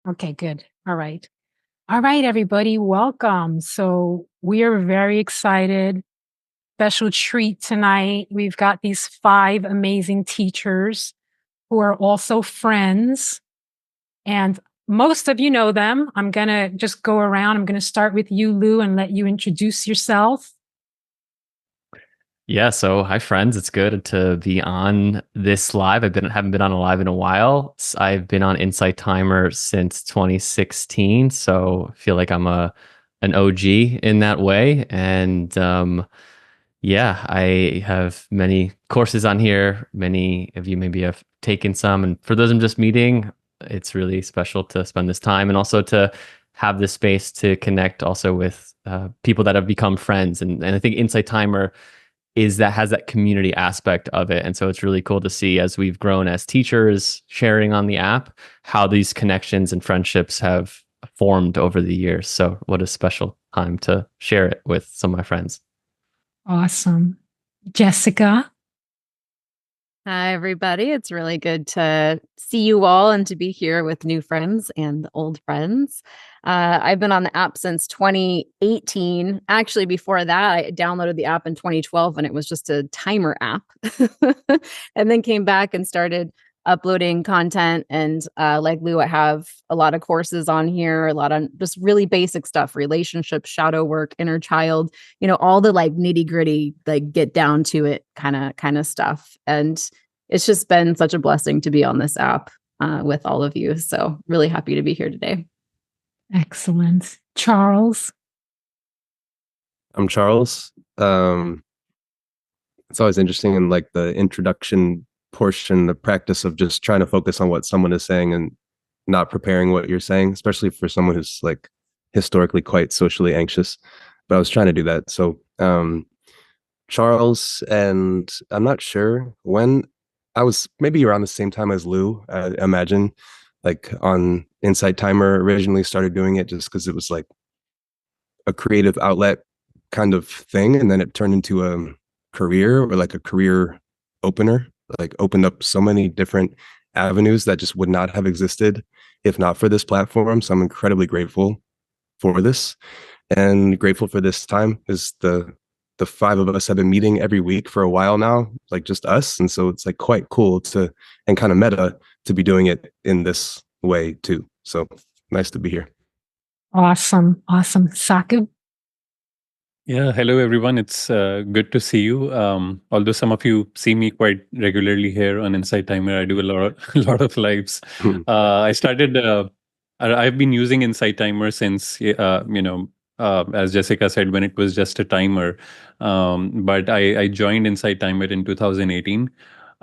Okay, good. All right. All right, everybody, welcome. So we are very excited. Special treat tonight. We've got these 5 amazing teachers who are also friends. And most of you know them. I'm going to just go around. I'm going to start with you, Lou, and let you introduce yourself. Yeah, so hi friends. It's good to be on this live. Haven't been on a live in a while. I've been on Insight Timer since 2016, so I feel like I'm an OG in that way. And yeah, I have many courses on here. Many of you maybe have taken some, and for those I'm just meeting, it's really special to spend this time and also to have this space to connect also with people that have become friends. And I think Insight Timer has that community aspect of it. And so it's really cool to see as we've grown as teachers sharing on the app, how these connections and friendships have formed over the years. So what a special time to share it with some of my friends. Awesome. Jessica. Hi, everybody. It's really good to see you all and to be here with new friends and old friends. I've been on the app since 2018. Actually, before that, I downloaded the app in 2012 and it was just a timer app. And then came back and started uploading content. And like Lou, I have a lot of courses on here, a lot of just really basic stuff, relationships, shadow work, inner child, all the like nitty gritty, like get down to it kind of stuff. And it's just been such a blessing to be on this app with all of you. So really happy to be here today. Excellent. Charles. I'm Charles. It's always interesting in like the introduction portion, the practice of just trying to focus on what someone is saying and not preparing what you're saying, especially for someone who's like historically quite socially anxious. But I was trying to do that. So Charles, and I'm not sure when. I was maybe around the same time as Lou, I imagine, like on Insight Timer. Originally started doing it just because it was like a creative outlet kind of thing, and then it turned into a career or like a career opener, like opened up so many different avenues that just would not have existed if not for this platform. So I'm incredibly grateful for this, and grateful for this time. Is the 5 of us have been meeting every week for a while now, like just us. And so it's like quite cool to, and kind of meta to be doing it in this way too. So nice to be here. Awesome. Awesome. Saqib. Yeah, hello everyone. It's good to see you. Although some of you see me quite regularly here on Insight Timer, I do a a lot of lives. I started. I've been using Insight Timer since as Jessica said, when it was just a timer. But I joined Insight Timer in 2018,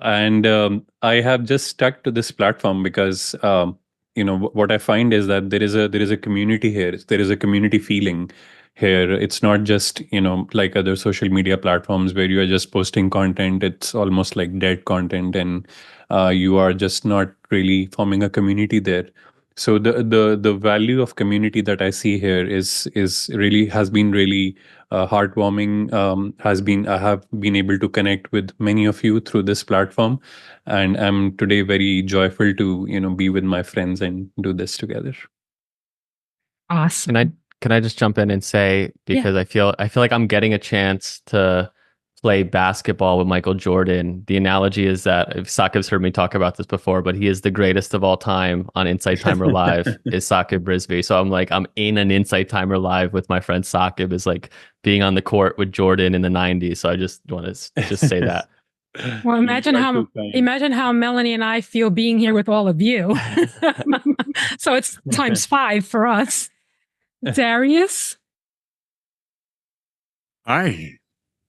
and I have just stuck to this platform because what I find is that there is a community here. There is a community feeling here. It's not just like other social media platforms where you are just posting content. It's almost like dead content, and you are just not really forming a community there. So the value of community that I see here is really has been really heartwarming. I have been able to connect with many of you through this platform, and I'm today very joyful to be with my friends and do this together. Awesome. Can I just jump in and say, because I feel like I'm getting a chance to play basketball with Michael Jordan. The analogy is that if Saqib's heard me talk about this before, but he is the greatest of all time on Insight Timer Live is Saqib Rizvi. So I'm in an Insight Timer Live with my friend Saqib, is like being on the court with Jordan in the 90s. So I just want to just say that. Well, imagine how Melanie and I feel being here with all of you. So it's times 5 for us. Darius. Hi.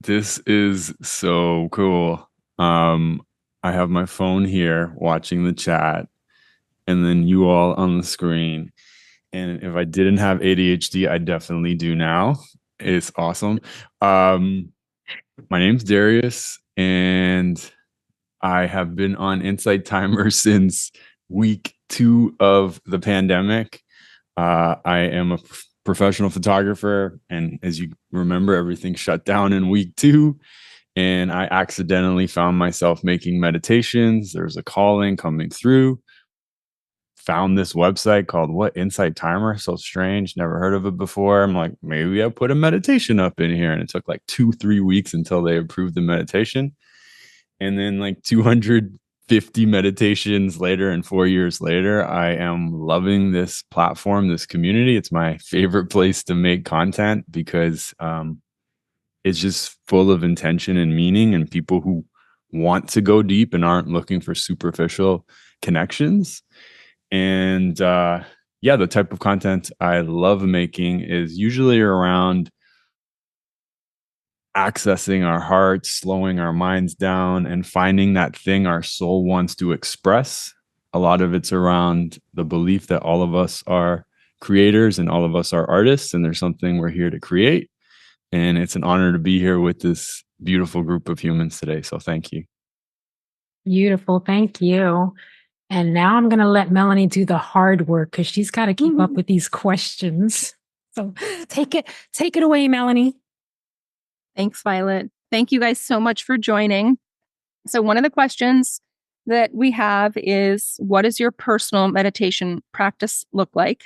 This is so cool. I have my phone here watching the chat and then you all on the screen. And if I didn't have ADHD, I definitely do now. It's awesome. My name's Darius and I have been on Insight Timer since week 2 of the pandemic. I am a professional photographer, and as you remember, everything shut down in week 2, and I accidentally found myself making meditations. There's a calling coming through. found this website called Insight Timer. So strange. Never heard of it before. I'm like, maybe I put a meditation up in here. And it took like 2-3 weeks until they approved the meditation. And then like 250 meditations later and 4 years later, I am loving this platform, this community. It's my favorite place to make content because it's just full of intention and meaning, and people who want to go deep and aren't looking for superficial connections. And the type of content I love making is usually around accessing our hearts, slowing our minds down, and finding that thing our soul wants to express. A lot of it's around the belief that all of us are creators and all of us are artists, and there's something we're here to create. And it's an honor to be here with this beautiful group of humans today. So thank you. Beautiful. Thank you. And now I'm going to let Melanie do the hard work because she's got to keep up with these questions. So take it away, Melanie. Thanks, Violet. Thank you guys so much for joining. So one of the questions that we have is, what does your personal meditation practice look like?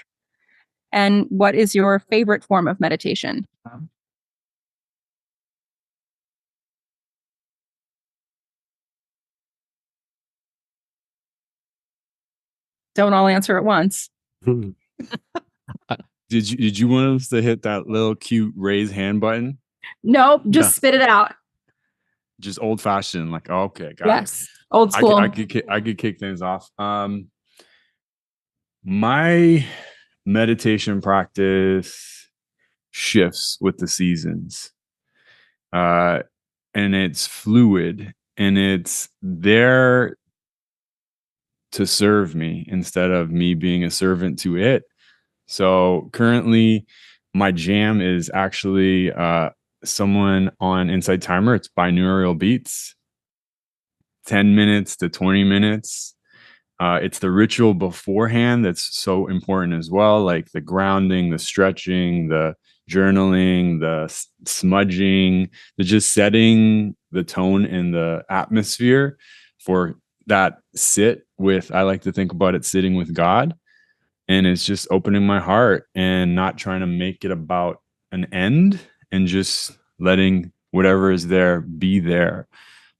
And what is your favorite form of meditation? Don't all answer at once. Did you want us to hit that little cute raise hand button? Nope, just spit it out. Just old fashioned, like, okay, got Yes, it. old school. I could kick things off. My meditation practice shifts with the seasons, and it's fluid, and it's there to serve me instead of me being a servant to it. So currently, my jam is actually someone on Insight Timer. It's binaural beats, 10 minutes to 20 minutes. It's the ritual beforehand that's so important as well, like the grounding, the stretching, the journaling, the smudging, the just setting the tone and the atmosphere for that sit with, I like to think about it sitting with God. And it's just opening my heart and not trying to make it about an end and just letting whatever is there be there.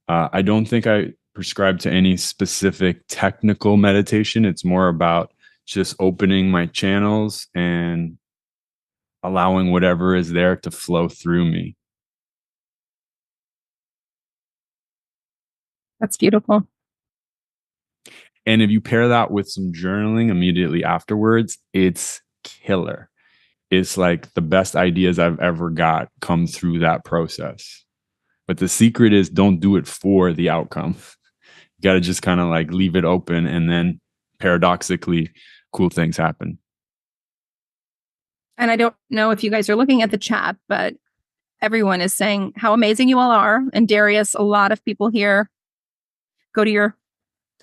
I don't think I prescribe to any specific technical meditation. It's more about just opening my channels and allowing whatever is there to flow through me. That's beautiful. And if you pair that with some journaling immediately afterwards, it's killer. It's like the best ideas I've ever got come through that process. But the secret is, don't do it for the outcome. You got to just kind of like leave it open, and then paradoxically, cool things happen. And I don't know if you guys are looking at the chat, but everyone is saying how amazing you all are. And Darius, a lot of people here go to your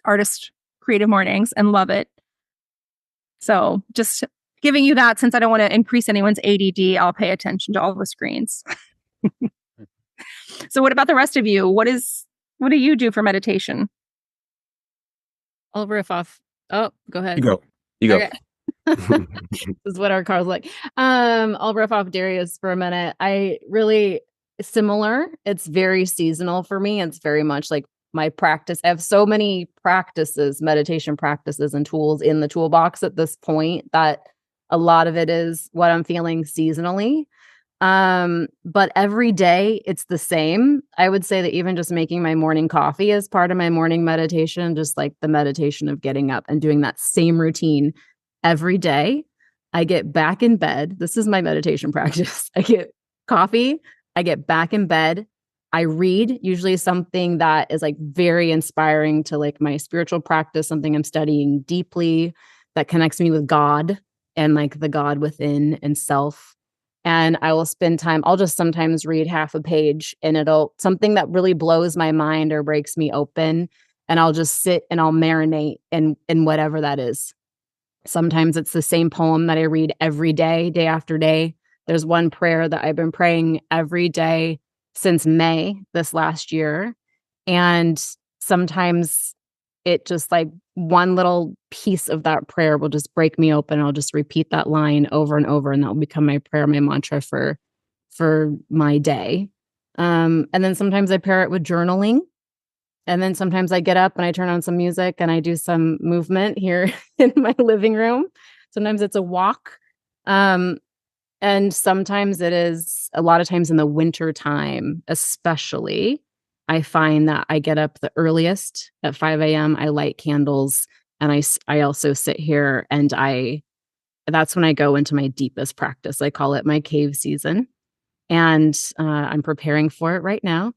artist creative mornings and love it. So just giving you that, since I don't want to increase anyone's ADD, I'll pay attention to all the screens. So what about the rest of you? What do you do for meditation? I'll riff off. Oh, go ahead. You go. Okay. This is what our car's like. I'll riff off Darius for a minute. I really similar. It's very seasonal for me. It's very much like my practice. I have so many practices, meditation practices and tools in the toolbox at this point that a lot of it is what I'm feeling seasonally. But every day it's the same. I would say that even just making my morning coffee is part of my morning meditation, just like the meditation of getting up and doing that same routine every day. I get back in bed. This is my meditation practice. I get coffee. I get back in bed. I read usually something that is like very inspiring to like my spiritual practice, something I'm studying deeply that connects me with God and like the God within and self. And I will spend time, I'll just sometimes read half a page and something that really blows my mind or breaks me open. And I'll just sit and I'll marinate in whatever that is. Sometimes it's the same poem that I read every day, day after day. There's one prayer that I've been praying every day since May this last year. And sometimes it just like one little piece of that prayer will just break me open. I'll just repeat that line over and over, and that will become my prayer, my mantra for my day. And then sometimes I pair it with journaling. And then sometimes I get up and I turn on some music and I do some movement here in my living room. Sometimes it's a walk. And sometimes it is, a lot of times in the winter time, especially, I find that I get up the earliest at 5 a.m. I light candles, and I also sit here, and that's when I go into my deepest practice. I call it my cave season. And I'm preparing for it right now.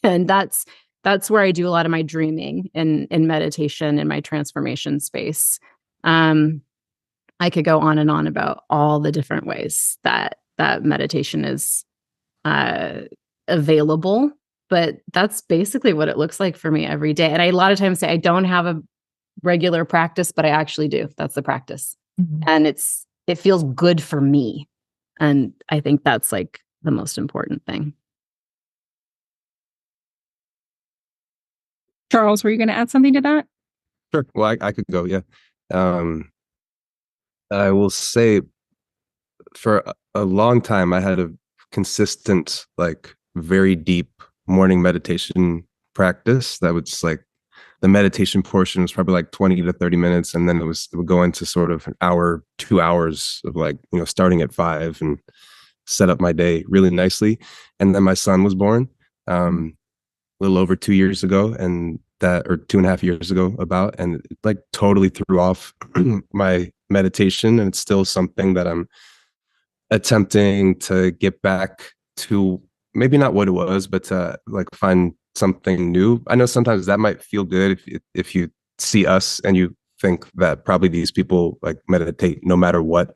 And that's where I do a lot of my dreaming in meditation in my transformation space. I could go on and on about all the different ways that meditation is available, but that's basically what it looks like for me every day. And I a lot of times say I don't have a regular practice, but I actually do. That's the practice. Mm-hmm. And it feels good for me. And I think that's like the most important thing. Charles, were you going to add something to that? Sure. Well, I could go. Yeah. I will say for a long time, I had a consistent, like very deep morning meditation practice that was like the meditation portion was probably like 20 to 30 minutes. And then it would go into sort of an hour, 2 hours of like, starting at 5 and set up my day really nicely. And then my son was born a little over 2 years ago, or 2.5 years ago about, and it like totally threw off my meditation. And it's still something that I'm attempting to get back to, maybe not what it was, but to like find something new. I know sometimes that might feel good if you see us and you think that probably these people like meditate no matter what.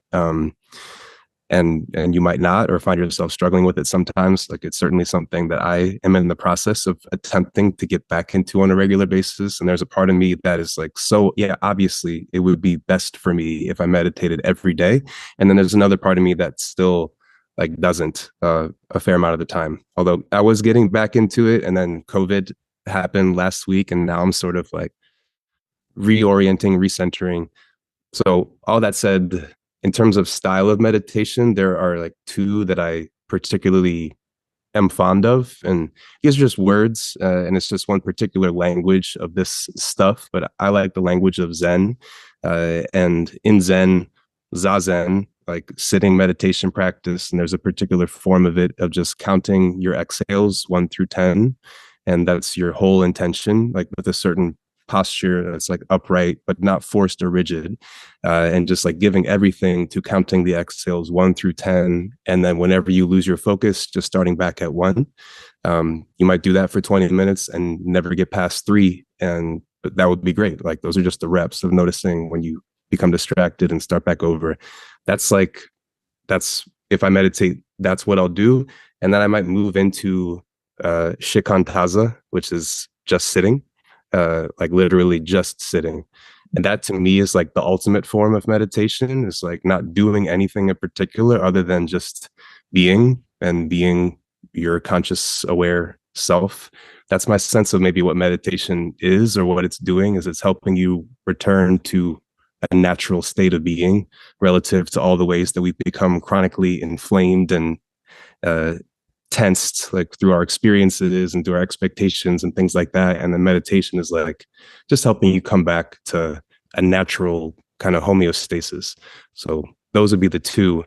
And you might not, or find yourself struggling with it sometimes. Like it's certainly something that I am in the process of attempting to get back into on a regular basis. And there's a part of me that is like, so yeah, obviously it would be best for me if I meditated every day. And then there's another part of me that still like doesn't a fair amount of the time. Although I was getting back into it, and then COVID happened last week, and now I'm sort of like reorienting, recentering. So all that said, in terms of style of meditation, there are like two that I particularly am fond of. And these are just words, and it's just one particular language of this stuff. But I like the language of Zen. And in Zen, Zazen, like sitting meditation practice, and there's a particular form of it of just counting your exhales 1 through 10. And that's your whole intention, like with a certain posture that's like upright but not forced or rigid, and just like giving everything to counting the exhales 1 through 10, and then whenever you lose your focus, just starting back at 1. You might do that for 20 minutes and never get past 3, and that would be great. Like those are just the reps of noticing when you become distracted and start back over. That's if I meditate, that's what I'll do. And then I might move into shikantaza, which is just sitting. Like literally just sitting. And that to me is like the ultimate form of meditation. It's like not doing anything in particular other than just being, and being your conscious, aware self. That's my sense of maybe what meditation is, or what it's doing is it's helping you return to a natural state of being relative to all the ways that we've become chronically inflamed and tensed, like through our experiences and through our expectations and things like that. And then meditation is like just helping you come back to a natural kind of homeostasis. So those would be the two.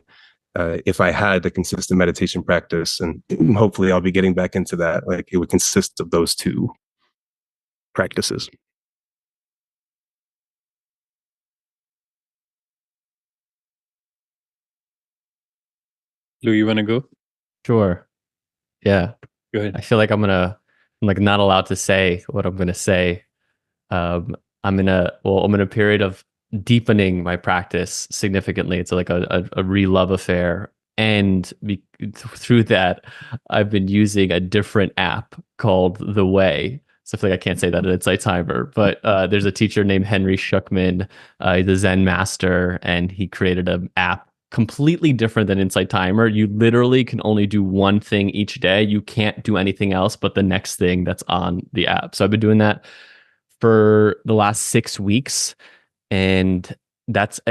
If I had a consistent meditation practice, and hopefully I'll be getting back into that, like it would consist of those two practices. Lou, you want to go? Sure. Yeah. Go ahead. I feel like I'm like not allowed to say what I'm gonna say. I'm in a period of deepening my practice significantly. It's like a re-love affair. And through that, I've been using a different app called The Way. So I feel like I can't say that at Insight Timer, but there's a teacher named Henry Schuckman, he's a Zen master, and he created an app completely different than Insight Timer. You literally can only do one thing each day. You can't do anything else but the next thing that's on the app. So I've been doing that for the last 6 weeks, and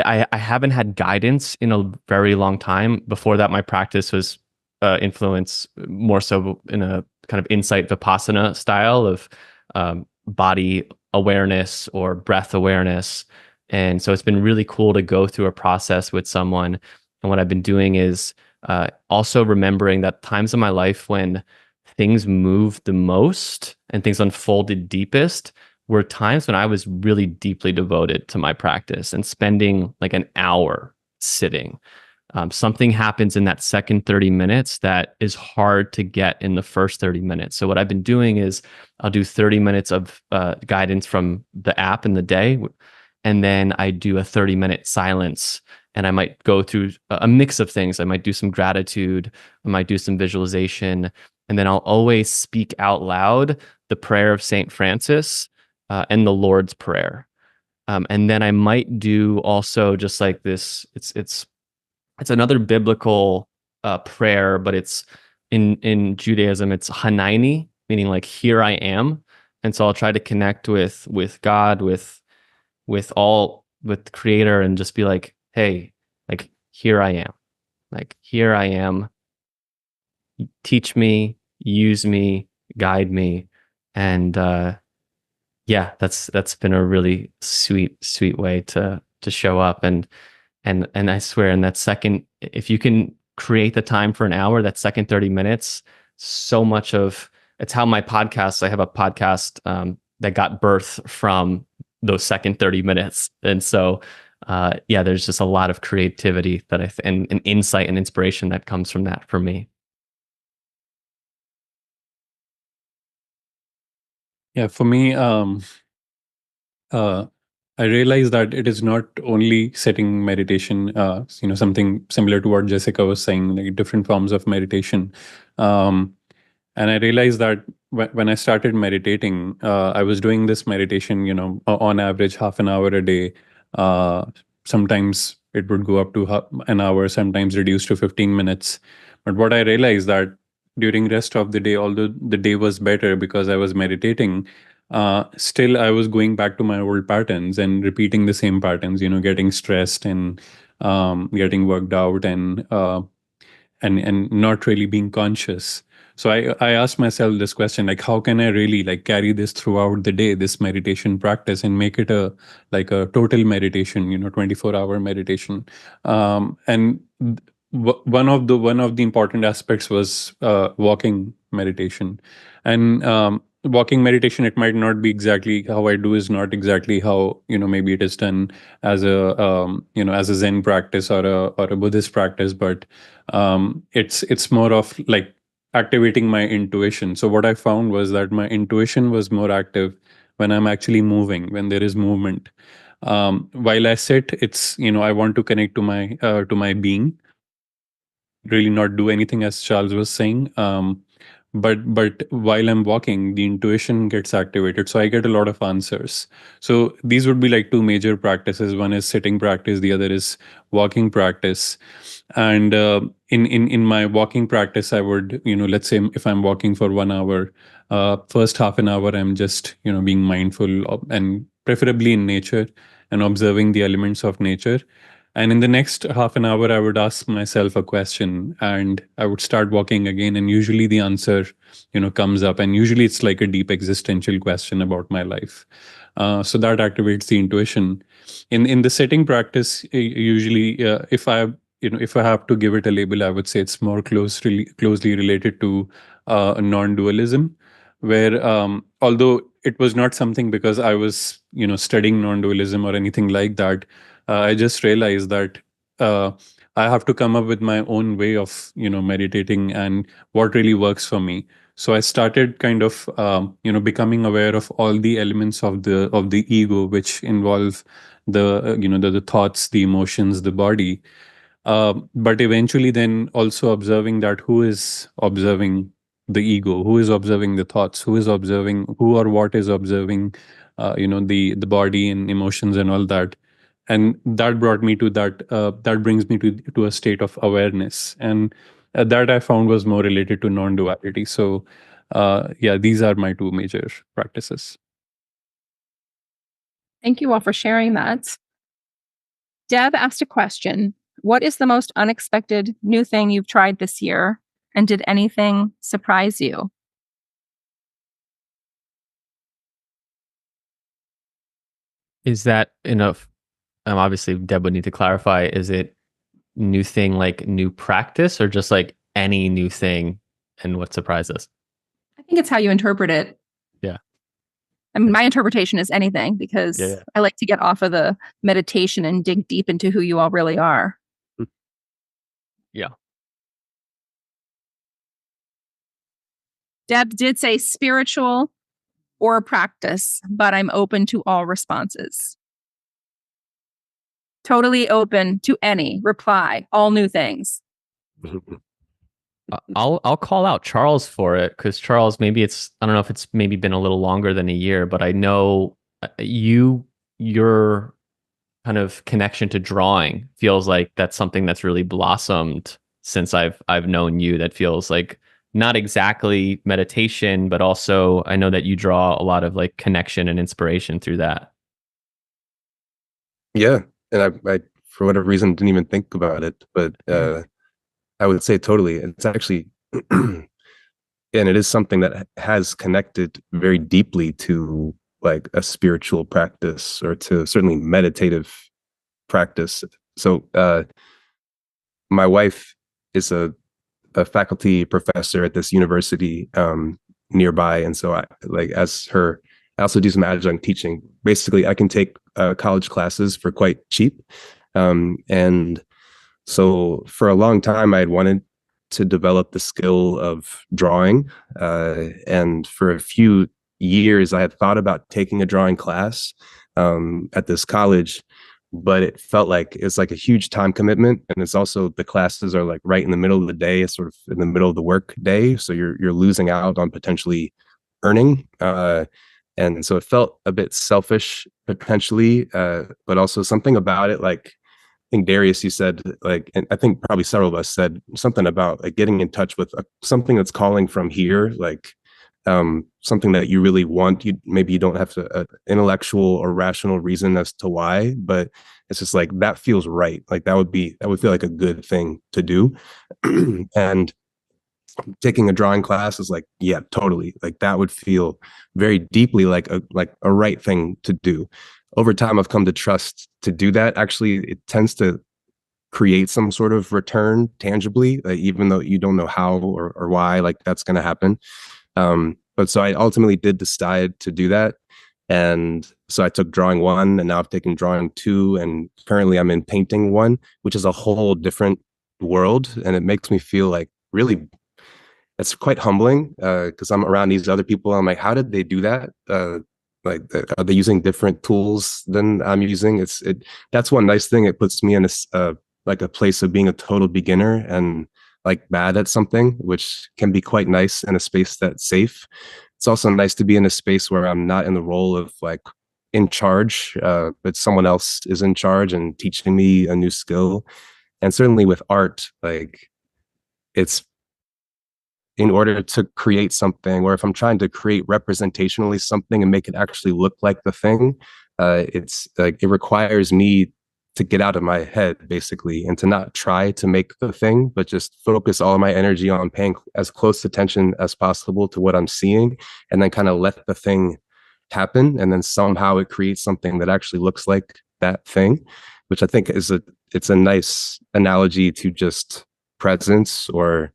I haven't had guidance in a very long time. Before that, my practice was influenced more so in a kind of insight vipassana style of body awareness or breath awareness. And so it's been really cool to go through a process with someone. And what I've been doing is also remembering that times in my life when things moved the most and things unfolded deepest were times when I was really deeply devoted to my practice and spending like an hour sitting. Something happens in that second 30 minutes that is hard to get in the first 30 minutes. So what I've been doing is I'll do 30 minutes of guidance from the app in the day, and then I do a 30-minute silence, and I might go through a mix of things. I might do some gratitude, I might do some visualization, and then I'll always speak out loud the prayer of Saint Francis and the Lord's Prayer. And then I might do also just like this, it's another biblical prayer, but it's in Judaism, it's Hanaini, meaning like here I am. And so I'll try to connect with God, with the Creator, and just be like, hey, like here I am. Like here I am. Teach me, use me, guide me. And yeah, that's been a really sweet way to show up. And I swear, in that second, if you can create the time for an hour, that second 30 minutes, so much of it's how my podcast, I have a podcast that got birth from those second 30 minutes. And so, yeah, there's just a lot of creativity that and insight and inspiration that comes from that for me. Yeah, for me, I realized that it is not only setting meditation, something similar to what Jessica was saying, like different forms of meditation. And I realized that when I started meditating, I was doing this meditation, on average half an hour a day. Sometimes it would go up to an hour, sometimes reduced to 15 minutes. But what I realized that during rest of the day, although the day was better because I was meditating, still I was going back to my old patterns and repeating the same patterns, getting stressed and getting worked out and not really being conscious. So I asked myself this question, like, how can I really like carry this throughout the day, this meditation practice, and make it a total meditation, 24-hour meditation. And one of the important aspects was walking meditation. And walking meditation, it might not be exactly how I do, is not exactly how maybe it is done as a as a Zen practice or a Buddhist practice, but it's more of like activating my intuition. So what I found was that my intuition was more active when I'm actually moving, when there is movement. While I sit, it's I want to connect to my being, really not do anything, as Charles was saying. But while I'm walking, the intuition gets activated, so I get a lot of answers. So these would be like two major practices. One is sitting practice, the other is walking practice. And in my walking practice, I would let's say if I'm walking for 1 hour, first half an hour I'm just being mindful and preferably in nature and observing the elements of nature. And in the next half an hour, I would ask myself a question and I would start walking again. And usually the answer, comes up. And usually it's like a deep existential question about my life. So that activates the intuition. In the sitting practice, usually if I have to give it a label, I would say it's more closely related to non-dualism, where although it was not something because I was studying non-dualism or anything like that, I just realized that I have to come up with my own way of meditating and what really works for me. So I started kind of becoming aware of all the elements of the ego, which involve the thoughts, the emotions, the body. But eventually, then also observing that who is observing the ego, who is observing the thoughts, who is observing who or what is observing, the body and emotions and all that. And that brought me to that brings me to a state of awareness, and that I found was more related to non-duality. So yeah, these are my two major practices. Thank you all for sharing that. Deb asked a question. What is the most unexpected new thing you've tried this year? And did anything surprise you? Is that enough? Obviously, Deb would need to clarify. Is it new thing like new practice or just like any new thing and what surprised us? I think it's how you interpret it. Yeah. I mean, my interpretation is anything because I like to get off of the meditation and dig deep into who you all really are. Yeah. Deb did say spiritual or practice, but I'm open to all responses. Totally open to any reply, all new things. I'll call out Charles for it because Charles, maybe I don't know if it's maybe been a little longer than a year, but I know your kind of connection to drawing feels like that's something that's really blossomed since I've known you. That feels like not exactly meditation, but also I know that you draw a lot of like connection and inspiration through that. Yeah, and I for whatever reason didn't even think about it, but I would say totally. It's actually, and it is something that has connected very deeply to like a spiritual practice or to certainly meditative practice. So my wife is a faculty professor at this university nearby, and so I also do some adjunct teaching. Basically, I can take college classes for quite cheap, and so for a long time, I had wanted to develop the skill of drawing. And for a few years, I had thought about taking a drawing class at this college, but it felt like it's like a huge time commitment. And it's also the classes are like right in the middle of the day, sort of in the middle of the work day. So you're losing out on potentially earning. And so it felt a bit selfish potentially, but also something about it like, I think Darius, you said like, and I think probably several of us said something about like getting in touch with something that's calling from here, like something that you really want. Maybe you don't have to intellectual or rational reason as to why, but it's just like that feels right. Like that would feel like a good thing to do. And taking a drawing class is like, yeah, totally. Like that would feel very deeply like a right thing to do. Over time, I've come to trust to do that. Actually, it tends to create some sort of return tangibly, even though you don't know how or why, like that's going to happen. But so I ultimately did decide to do that. And so I took drawing 1 and now I've taken drawing 2 and currently I'm in painting 1, which is a whole different world. And it makes me feel like really, it's quite humbling because I'm around these other people. I'm like, how did they do that? Like, are they using different tools than I'm using? That's one nice thing. It puts me in a place of being a total beginner and like bad at something, which can be quite nice in a space that's safe. It's also nice to be in a space where I'm not in the role of like in charge, but someone else is in charge and teaching me a new skill. And certainly with art, like it's in order to create something, or if I'm trying to create representationally something and make it actually look like the thing, it's like it requires me to get out of my head basically and to not try to make the thing, but just focus all of my energy on paying as close attention as possible to what I'm seeing and then kind of let the thing happen. And then somehow it creates something that actually looks like that thing, which I think it's a nice analogy to just presence or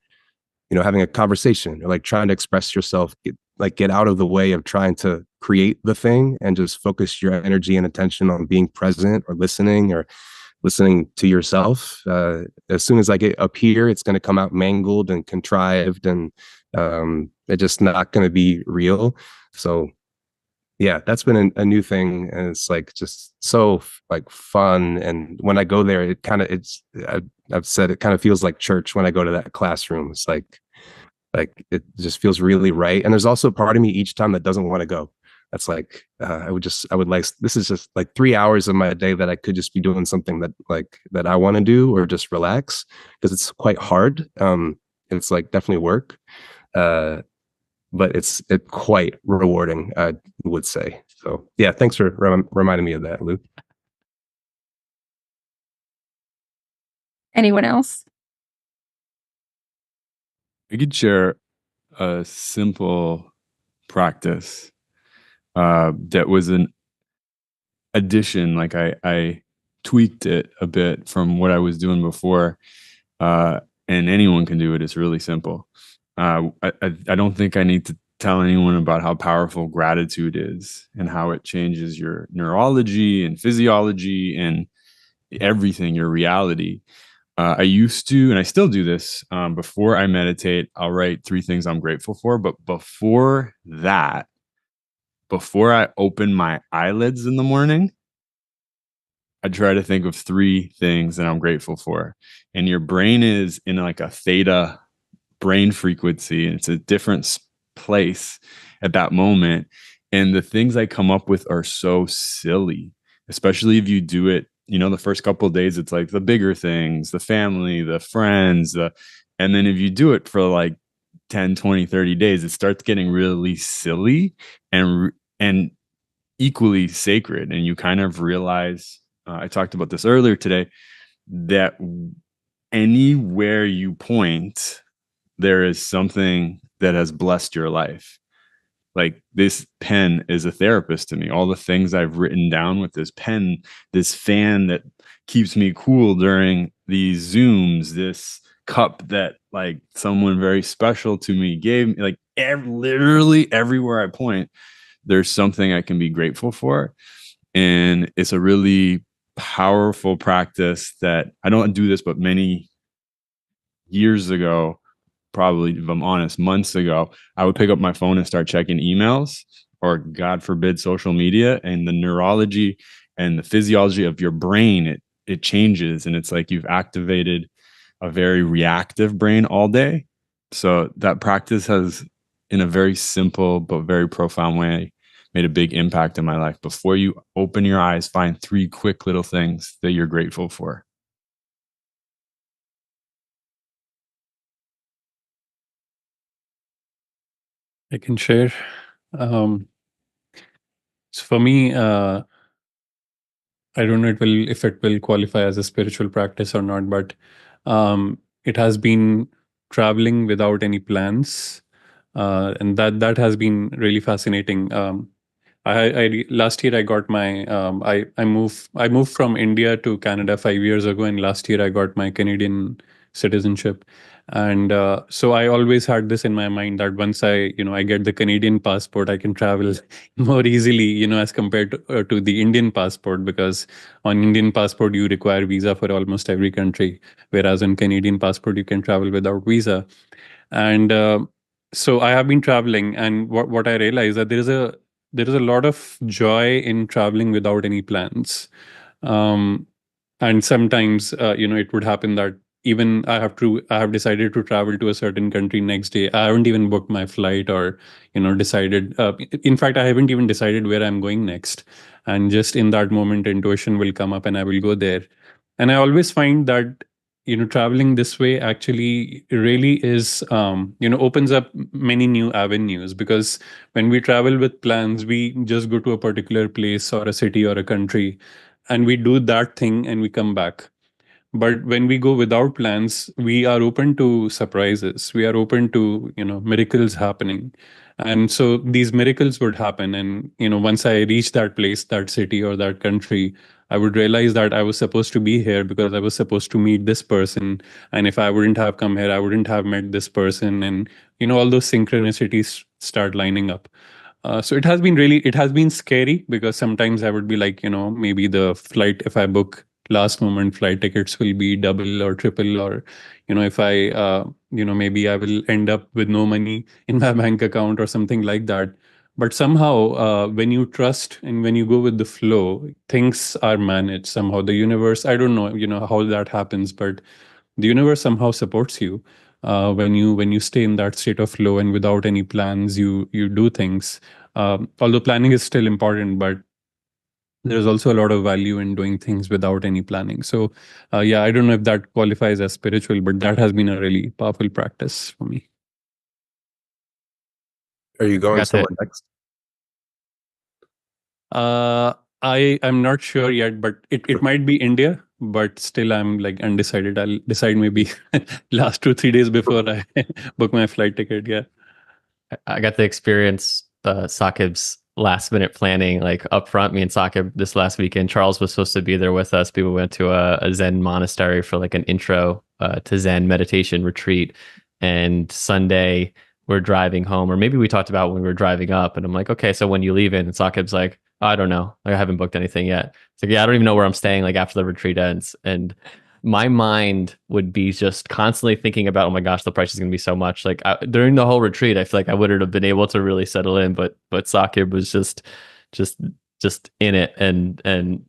having a conversation or like trying to express yourself, get out of the way of trying to create the thing and just focus your energy and attention on being present or listening to yourself. As soon as I get up here, it's going to come out mangled and contrived and it's just not going to be real. So yeah, that's been a new thing. And it's like, just so like fun. And when I go there, I've said it kind of feels like church when I go to that classroom. It's like it just feels really right. And there's also a part of me each time that doesn't want to go. That's like, I would like, this is just like 3 hours of my day that I could just be doing something that I want to do or just relax because it's quite hard. It's like definitely work. But it's quite rewarding, I would say. So yeah, thanks for reminding me of that, Lou. Anyone else? I could share a simple practice that was an addition. Like I tweaked it a bit from what I was doing before, and anyone can do it. It's really simple. I don't think I need to tell anyone about how powerful gratitude is and how it changes your neurology and physiology and everything, your reality. I used to, and I still do this. Before I meditate, I'll write 3 things I'm grateful for. But before that, before I open my eyelids in the morning, I try to think of 3 things that I'm grateful for. And your brain is in like a theta brain frequency, and it's a different place at that moment. And the things I come up with are so silly, especially if you do it, the first couple of days, it's like the bigger things, the family, the friends, and then if you do it for like 10, 20, 30 days, it starts getting really silly and equally sacred. And you kind of realize, I talked about this earlier today, that anywhere you point, there is something that has blessed your life. Like this pen is a therapist to me. All the things I've written down with this pen, this fan that keeps me cool during these Zooms, this cup that like someone very special to me gave me, like literally everywhere I point, there's something I can be grateful for. And it's a really powerful practice that I don't do this, but many years ago, probably, if I'm honest, months ago, I would pick up my phone and start checking emails or, God forbid, social media, and the neurology and the physiology of your brain, it changes. And it's like you've activated a very reactive brain all day. So that practice has, in a very simple but very profound way, made a big impact in my life. Before you open your eyes, find 3 quick little things that you're grateful for. I can share. So for me, I don't know if it will qualify as a spiritual practice or not, but it has been traveling without any plans, and that has been really fascinating. Last year I got my I moved from India to Canada 5 years ago, and last year I got my Canadian citizenship. And so I always had this in my mind that once I get the Canadian passport, I can travel more easily, as compared to the Indian passport, because on Indian passport you require visa for almost every country, whereas on Canadian passport you can travel without visa. And so I have been traveling, and what I realized that there is a lot of joy in traveling without any plans. Um, and sometimes it would happen that even I have decided to travel to a certain country next day. I haven't even booked my flight or decided. In fact, I haven't even decided where I'm going next, and just in that moment intuition will come up and I will go there. And I always find that traveling this way actually really is opens up many new avenues, because when we travel with plans, we just go to a particular place or a city or a country, and we do that thing and we come back. But when we go without plans, we are open to surprises, we are open to miracles happening. And so these miracles would happen, and once I reach that place, that city or that country, I would realize that I was supposed to be here because I was supposed to meet this person, and if I wouldn't have come here, I wouldn't have met this person. And all those synchronicities start lining up. So it has been scary, because sometimes I would be like, maybe the flight, if I book last moment flight tickets, will be double or triple, or, if I, maybe I will end up with no money in my bank account or something like that. But somehow, when you trust and when you go with the flow, things are managed somehow. The universe, I don't know, how that happens, but the universe somehow supports you when you stay in that state of flow, and without any plans you do things. Although planning is still important, but there's also a lot of value in doing things without any planning. So yeah, I don't know if that qualifies as spiritual, but that has been a really powerful practice for me. Are you going somewhere next? I'm not sure yet, but it might be India, but still I'm like undecided. I'll decide maybe last 2-3 days before I book my flight ticket. Yeah. I got to experience Saqib's last minute planning, like up front. Me and Saqib this last weekend. Charles was supposed to be there with us. People went to a Zen monastery for like an intro to Zen meditation retreat. And Sunday we're driving home, or maybe we talked about when we were driving up. And I'm like, okay, so when you leave in, and Saqib's like, oh, I don't know, like, I haven't booked anything yet. It's like, yeah, I don't even know where I'm staying. Like after the retreat ends, and my mind would be just constantly thinking about, oh my gosh, the price is going to be so much. Like during the whole retreat, I feel like I wouldn't have been able to really settle in, but Saqib was just just in it and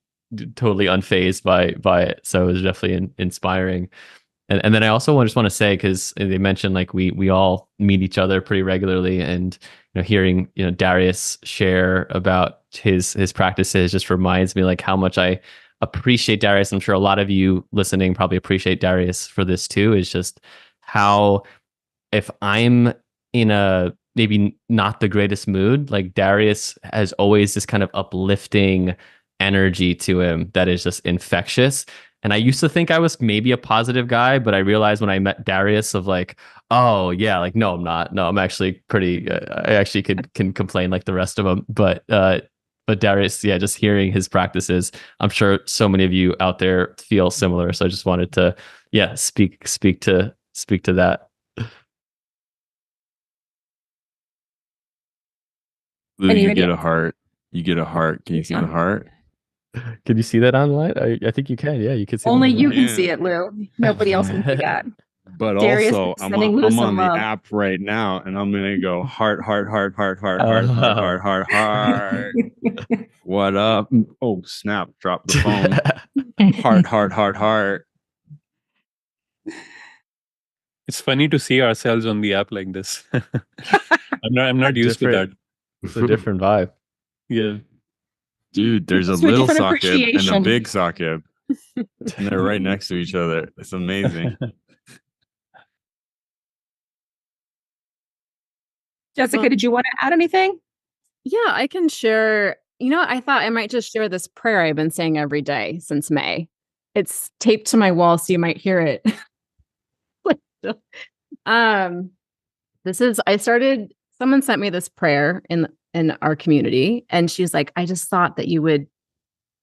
totally unfazed by it. So it was definitely inspiring. And then I also just want to say, because they mentioned like we all meet each other pretty regularly, and hearing Darius share about his practices just reminds me like how much I appreciate Darius. I'm sure a lot of you listening probably appreciate Darius for this too, is just how if I'm in a maybe not the greatest mood, like Darius has always this kind of uplifting energy to him that is just infectious. And I used to think I was maybe a positive guy, but I realized when I met Darius of like, oh yeah, like no, I'm not. No, I'm actually pretty. I actually can complain like the rest of them, but Darius, yeah, just hearing his practices, I'm sure so many of you out there feel similar. So I just wanted to, yeah, speak to that. Lou, you get a heart. You get a heart. Can you see the heart? Can you see that online? I think you can. Yeah, you can see. Only you can see it, Lou. Nobody else can see that. But Darius also, I'm on the app right now, and I'm gonna go heart. What up? Oh snap! Drop the phone. Heart. It's funny to see ourselves on the app like this. I'm not used to that. It's a different vibe. Yeah. Dude, there's a little Saqib and a big Saqib. And they're right next to each other. It's amazing. Jessica, did you want to add anything? Yeah, I can share. I thought I might just share this prayer I've been saying every day since May. It's taped to my wall, so you might hear it. Someone sent me this prayer in our community, and she's like, I just thought that you would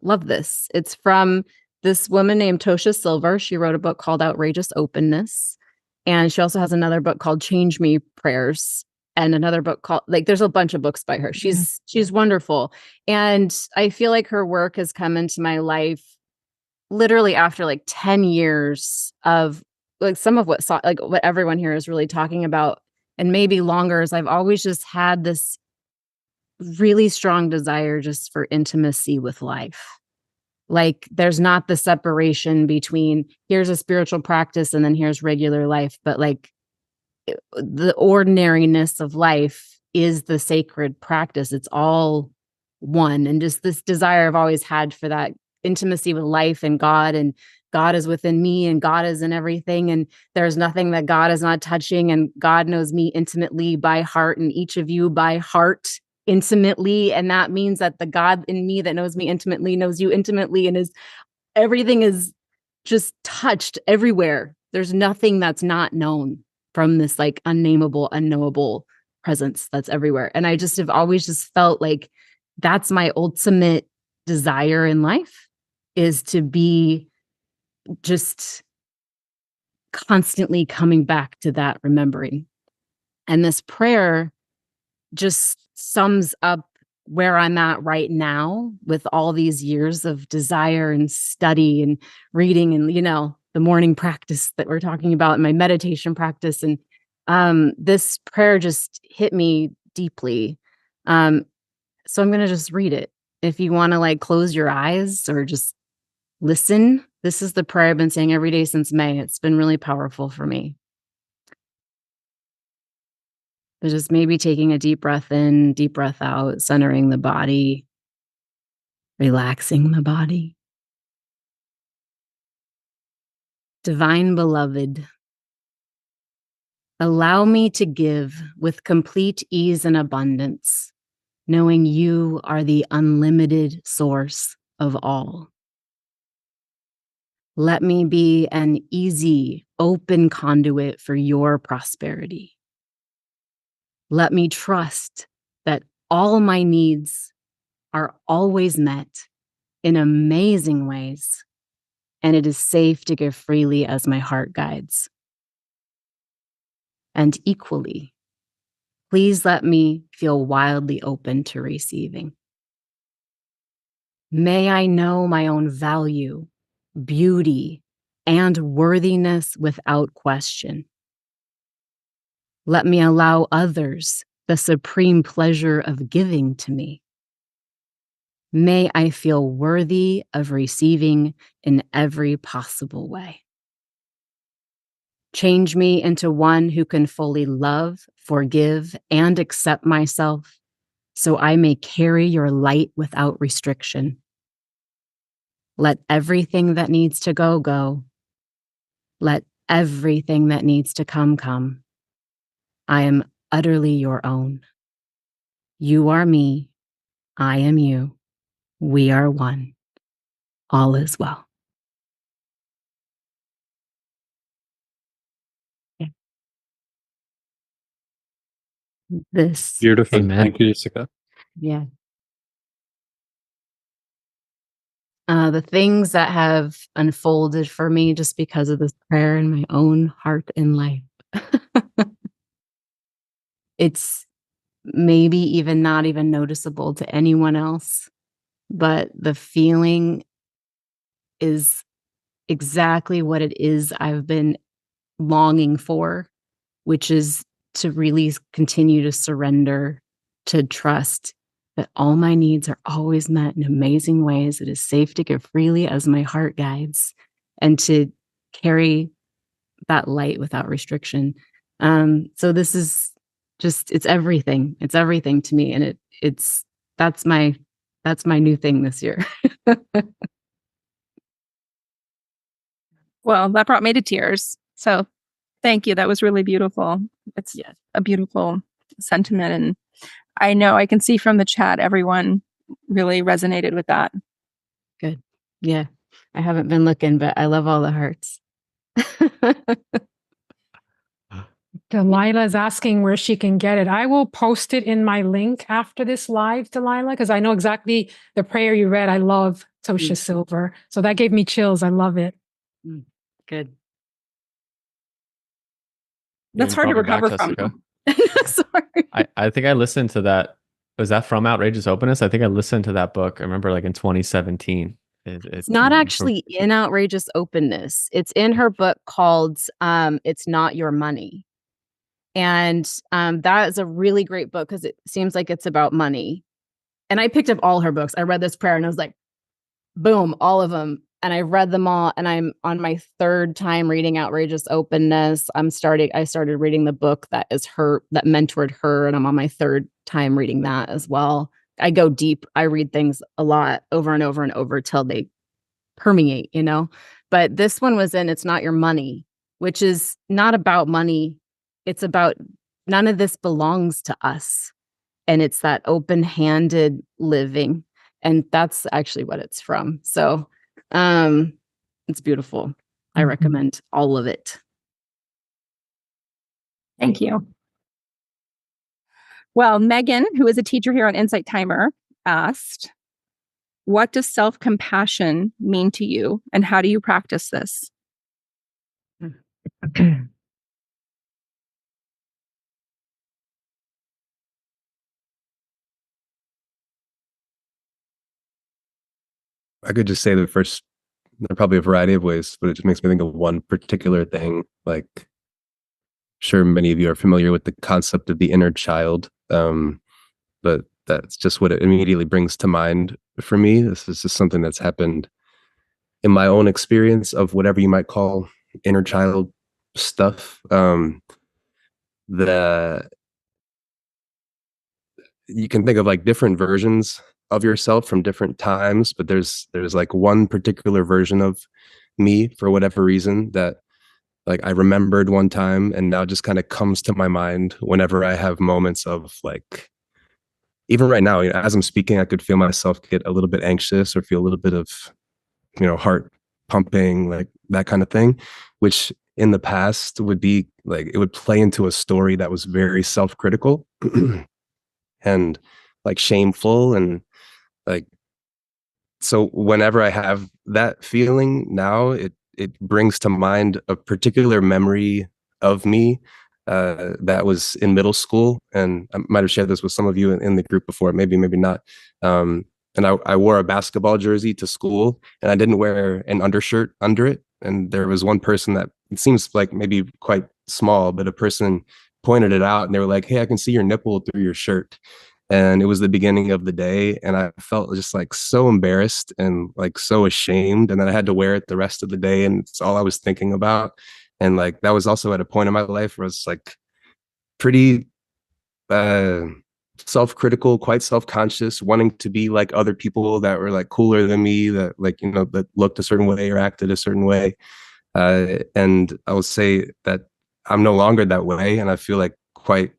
love this. It's from this woman named Tosha Silver. She wrote a book called Outrageous Openness. And she also has another book called Change Me Prayers, and another book called, like, there's a bunch of books by her. She's wonderful. And I feel like her work has come into my life literally after like 10 years of like some of what everyone here is really talking about, and maybe longer, is I've always just had this really strong desire just for intimacy with life. Like there's not the separation between here's a spiritual practice and then here's regular life, but like the ordinariness of life is the sacred practice. It's all one. And just this desire I've always had for that intimacy with life and God is within me, and God is in everything. And there's nothing that God is not touching, and God knows me intimately by heart, and each of you by heart intimately. And that means that the God in me that knows me intimately knows you intimately, and everything is just touched everywhere. There's nothing that's not known from this like unnameable, unknowable presence that's everywhere. And I just have always just felt like that's my ultimate desire in life, is to be just constantly coming back to that remembering. And this prayer just sums up where I'm at right now with all these years of desire and study and reading and, the morning practice that we're talking about and my meditation practice. And this prayer just hit me deeply. So I'm going to just read it. If you want to like close your eyes or just listen, this is the prayer I've been saying every day since May. It's been really powerful for me. So just maybe taking a deep breath in, deep breath out, centering the body, relaxing the body. Divine Beloved, allow me to give with complete ease and abundance knowing you are the unlimited source of all. Let me be an easy, open conduit for your prosperity. Let me trust that all my needs are always met in amazing ways, and it is safe to give freely as my heart guides. And equally, please let me feel wildly open to receiving. May I know my own value, beauty, and worthiness without question. Let me allow others the supreme pleasure of giving to me. May I feel worthy of receiving in every possible way. Change me into one who can fully love, forgive, and accept myself, so I may carry your light without restriction. Let everything that needs to go, go. Let everything that needs to come, come. I am utterly your own. You are me. I am you. We are one. All is well. Yeah. This. Beautiful. Amen. Thank you, Jessica. Yeah. The things that have unfolded for me just because of this prayer in my own heart and life. It's maybe even not even noticeable to anyone else, but the feeling is exactly what it is I've been longing for, which is to really continue to surrender, to trust that all my needs are always met in amazing ways. It is safe to give freely as my heart guides, and to carry that light without restriction. So this is just, it's everything. It's everything to me. And that's my new thing this year. Well, that brought me to tears. So thank you. That was really beautiful. It's a beautiful sentiment. And I know I can see from the chat, everyone really resonated with that. Good. Yeah. I haven't been looking, but I love all the hearts. Delilah is asking where she can get it. I will post it in my link after this live, Delilah, because I know exactly the prayer you read. I love Tosha Silver. So that gave me chills. I love it. Good. That's hard to recover from. Sorry. I think I listened to that. Was that from Outrageous Openness? I think I listened to that book. I remember like in 2017. It's not actually in Outrageous Openness. It's in her book called It's Not Your Money. And that is a really great book because it seems like it's about money. And I picked up all her books. I read this prayer and I was like, boom, all of them. And I read them all. And I'm on my third time reading Outrageous Openness. I started reading the book that mentored her. And I'm on my third time reading that as well. I go deep. I read things a lot over and over and over till they permeate, But this one was in It's Not Your Money, which is not about money. It's about none of this belongs to us. And it's that open-handed living. And that's actually what it's from. So it's beautiful. I recommend all of it. Thank you. Well, Megan, who is a teacher here on Insight Timer, asked, what does self-compassion mean to you, and how do you practice this? I could just say there are probably a variety of ways, but it just makes me think of one particular thing. Like, sure, many of you are familiar with the concept of the inner child, but that's just what it immediately brings to mind for me. This is just something that's happened in my own experience of whatever you might call inner child stuff. You can think of like different versions of yourself from different times, but there's like one particular version of me for whatever reason that like I remembered one time and now just kind of comes to my mind whenever I have moments of like even right now, as I'm speaking, I could feel myself get a little bit anxious or feel a little bit of, heart pumping, like that kind of thing, which in the past would be like, it would play into a story that was very self-critical and like shameful. And like, so whenever I have that feeling now, it brings to mind a particular memory of me that was in middle school, and I might have shared this with some of you in the group before, maybe not. And I wore a basketball jersey to school, and I didn't wear an undershirt under it. And there was one person that, it seems like maybe quite small, but a person pointed it out, and they were like, "Hey, I can see your nipple through your shirt." And it was the beginning of the day, and I felt just like so embarrassed and like so ashamed, and then I had to wear it the rest of the day, and it's all I was thinking about. And like that was also at a point in my life where I was like pretty uh self-critical, quite self-conscious, wanting to be like other people that were like cooler than me, that like, that looked a certain way or acted a certain way. And I would say that I'm no longer that way, and I feel like quite,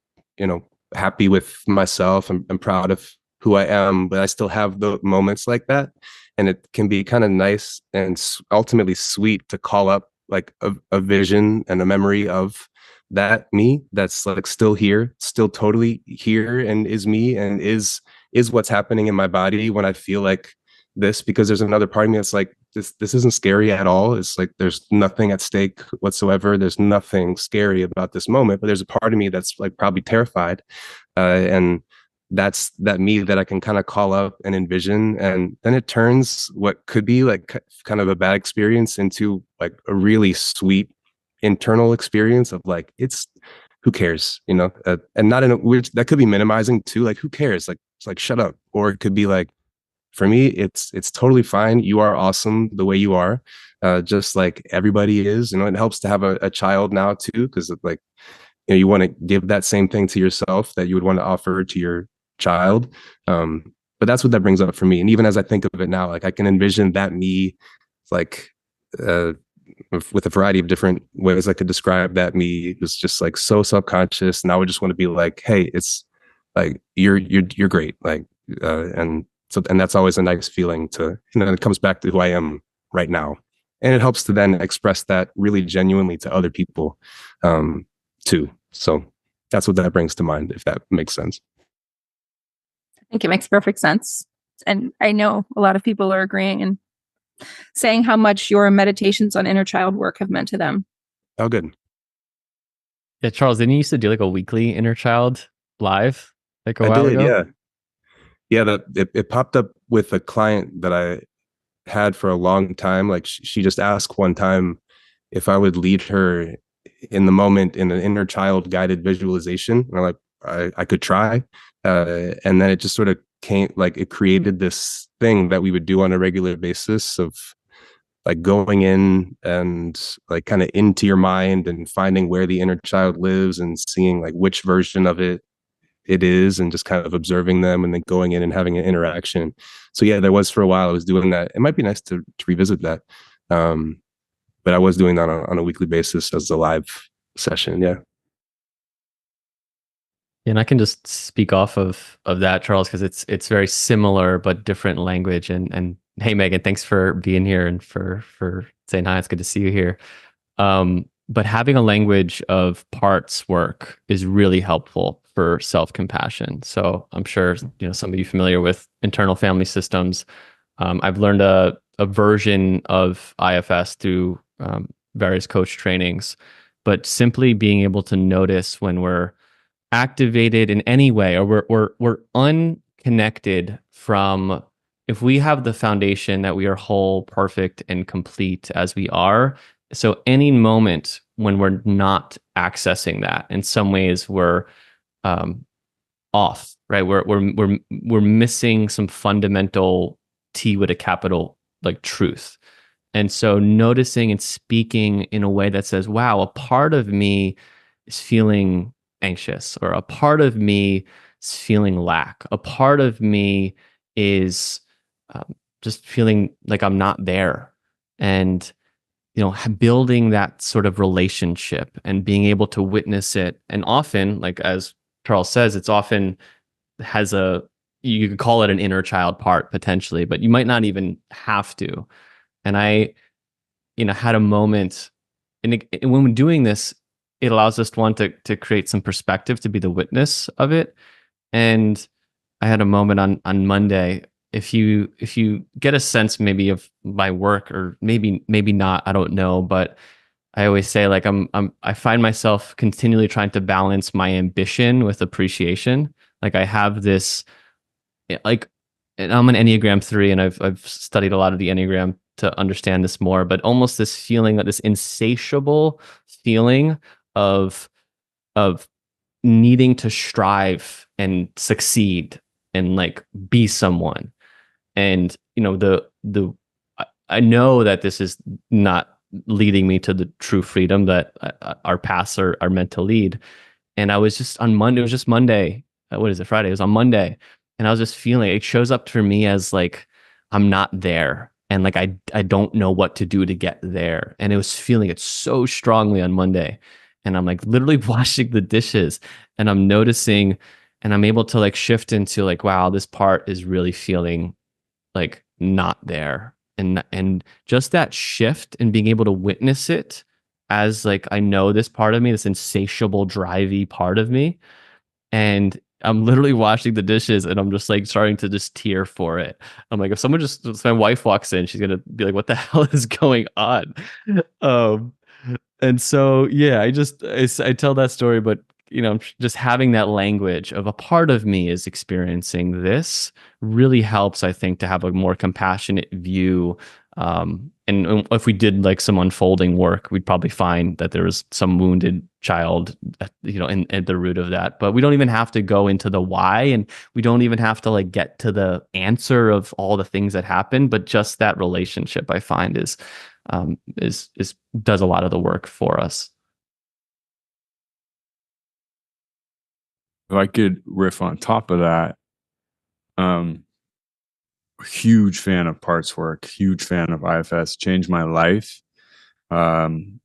happy with myself and proud of who I am. But I still have the moments like that, and it can be kind of nice and ultimately sweet to call up like a vision and a memory of that me that's like still here, still totally here, and is me, and is what's happening in my body when I feel like this. Because there's another part of me that's like, this isn't scary at all. It's like there's nothing at stake whatsoever. There's nothing scary about this moment. But there's a part of me that's like probably terrified, and that's that me that I can kind of call up and envision, and then it turns what could be like kind of a bad experience into like a really sweet internal experience of like, it's, who cares, and not in a weird, that could be minimizing too, like who cares, like it's like shut up. Or it could be like, for me, it's totally fine. You are awesome the way you are, just like everybody is. It helps to have a child now too, because like, you want to give that same thing to yourself that you would want to offer to your child. But that's what that brings up for me. And even as I think of it now, like I can envision that me, like with a variety of different ways I could describe that me. It was just like so self-conscious, and I would just want to be like, hey, it's like you're great, like and that's always a nice feeling to, it comes back to who I am right now. And it helps to then express that really genuinely to other people too. So that's what that brings to mind, if that makes sense. I think it makes perfect sense. And I know a lot of people are agreeing and saying how much your meditations on inner child work have meant to them. Oh, good. Yeah, Charles, didn't you used to do like a weekly inner child live like a while ago? Yeah. Yeah, that it popped up with a client that I had for a long time. Like she just asked one time if I would lead her in the moment in an inner child guided visualization. And I'm like, I could try. And then it just sort of came, like it created this thing that we would do on a regular basis of like going in and like kind of into your mind and finding where the inner child lives and seeing like which version of it is, and just kind of observing them and then going in and having an interaction. So yeah, there was, for a while I was doing that. It might be nice to revisit that. But I was doing that on a weekly basis as a live session. Yeah. And I can just speak off of that, Charles, because it's very similar but different language. And hey, Megan, thanks for being here and for saying hi. It's good to see you here. But having a language of parts work is really helpful for self-compassion. So I'm sure some of you familiar with internal family systems. I've learned a version of IFS through various coach trainings, but simply being able to notice when we're activated in any way, or we're unconnected from, if we have the foundation that we are whole, perfect, and complete as we are. So any moment when we're not accessing that, in some ways we're off, right? We're missing some fundamental T with a capital, like truth. And so noticing and speaking in a way that says, wow, a part of me is feeling anxious, or a part of me is feeling lack. A part of me is just feeling like I'm not there. And building that sort of relationship and being able to witness it. And often, like as Charles says, it's often has a you could call it an inner child part potentially, but you might not even have to. And I, had a moment, and when doing this, it allows us to create some perspective, to be the witness of it. And I had a moment on Monday. If you get a sense maybe of my work, or maybe not, I don't know, but I always say, like, I find myself continually trying to balance my ambition with appreciation. Like, I have this, like, and I'm an Enneagram 3, and I've studied a lot of the Enneagram to understand this more, but almost this feeling, that this insatiable feeling of needing to strive and succeed and, like, be someone. And I know that this is not leading me to the true freedom that our paths are meant to lead. And I was just on Monday. It was just Monday. What is it? Friday. It was on Monday. And I was just feeling, it shows up for me as like, I'm not there. And like, I don't know what to do to get there. And it was feeling it so strongly on Monday. And I'm like literally washing the dishes, and I'm noticing, and I'm able to like shift into like, wow, this part is really feeling like not there. And just that shift and being able to witness it as like, I know this part of me, this insatiable, drivey part of me. And I'm literally washing the dishes, and I'm just like starting to just tear for it. I'm like, if my wife walks in, she's gonna be like, what the hell is going on? And so, yeah, I tell that story, but just having that language of a part of me is experiencing this really helps, I think, to have a more compassionate view. And if we did like some unfolding work, we'd probably find that there was some wounded child, at the root of that. But we don't even have to go into the why, and we don't even have to like get to the answer of all the things that happen. But just that relationship, I find, is does a lot of the work for us. If I could riff on top of that, huge fan of parts work, huge fan of IFS, changed my life. And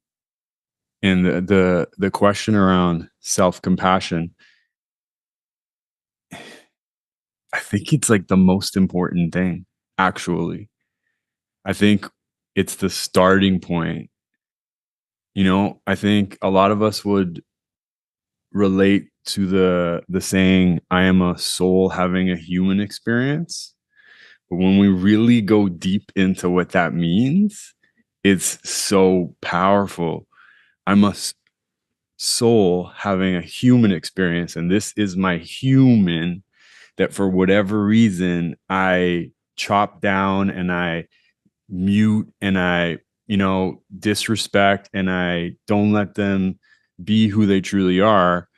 the question around self-compassion, I think it's like the most important thing, actually. I think it's the starting point. I think a lot of us would relate to the saying, I am a soul having a human experience. But when we really go deep into what that means, it's so powerful. I'm a soul having a human experience, and this is my human that for whatever reason I chop down and I mute and I disrespect, and I don't let them be who they truly are.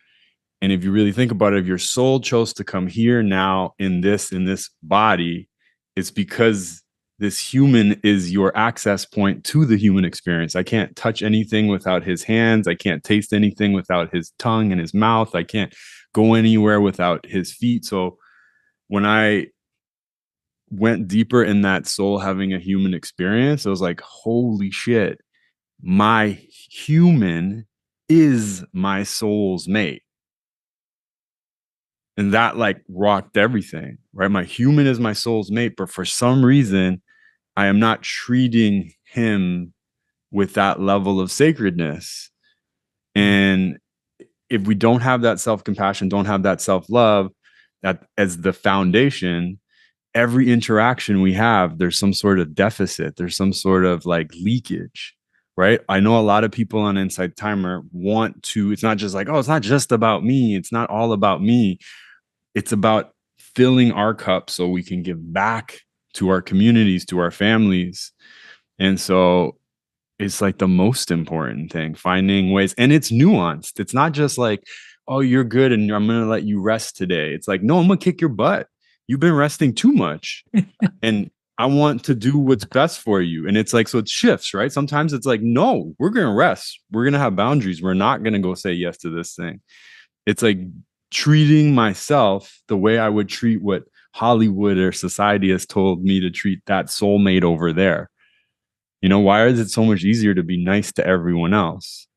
And if you really think about it, if your soul chose to come here now in this body, it's because this human is your access point to the human experience. I can't touch anything without his hands. I can't taste anything without his tongue and his mouth. I can't go anywhere without his feet. So when I went deeper in that soul having a human experience, I was like, holy shit, my human is my soul's mate. And that like rocked everything, right? My human is my soul's mate, but for some reason, I am not treating him with that level of sacredness. And if we don't have that self-compassion, don't have that self-love, that as the foundation, every interaction we have, there's some sort of deficit. There's some sort of like leakage, right? I know a lot of people on Insight Timer want to, it's not just like, oh, it's not just about me. It's not all about me. It's about filling our cup so we can give back to our communities, to our families. And so it's like the most important thing, finding ways. And it's nuanced. It's not just like, oh, you're good and I'm going to let you rest today. It's like, no, I'm going to kick your butt. You've been resting too much. And I want to do what's best for you. And it's like, so it shifts, right? Sometimes it's like, no, we're going to rest. We're going to have boundaries. We're not going to go say yes to this thing. It's like treating myself the way I would treat what Hollywood or society has told me to treat that soulmate over there. Why is it so much easier to be nice to everyone else?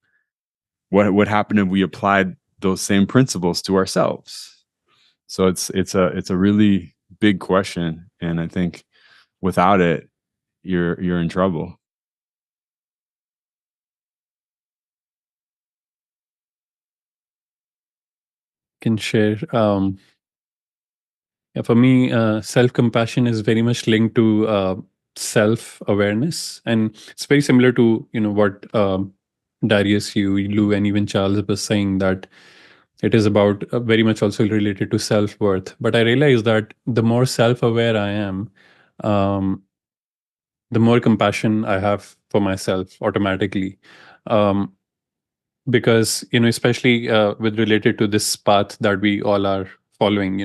What would happen if we applied those same principles to ourselves? So it's a really big question. And I think without it, you're in trouble. Can share. For me, self-compassion is very much linked to self-awareness, and it's very similar to what Darius, you, Lou, and even Charles was saying, that it is about very much also related to self-worth. But I realize that the more self-aware I am, um, the more compassion I have for myself automatically. Because especially with related to this path that we all are following,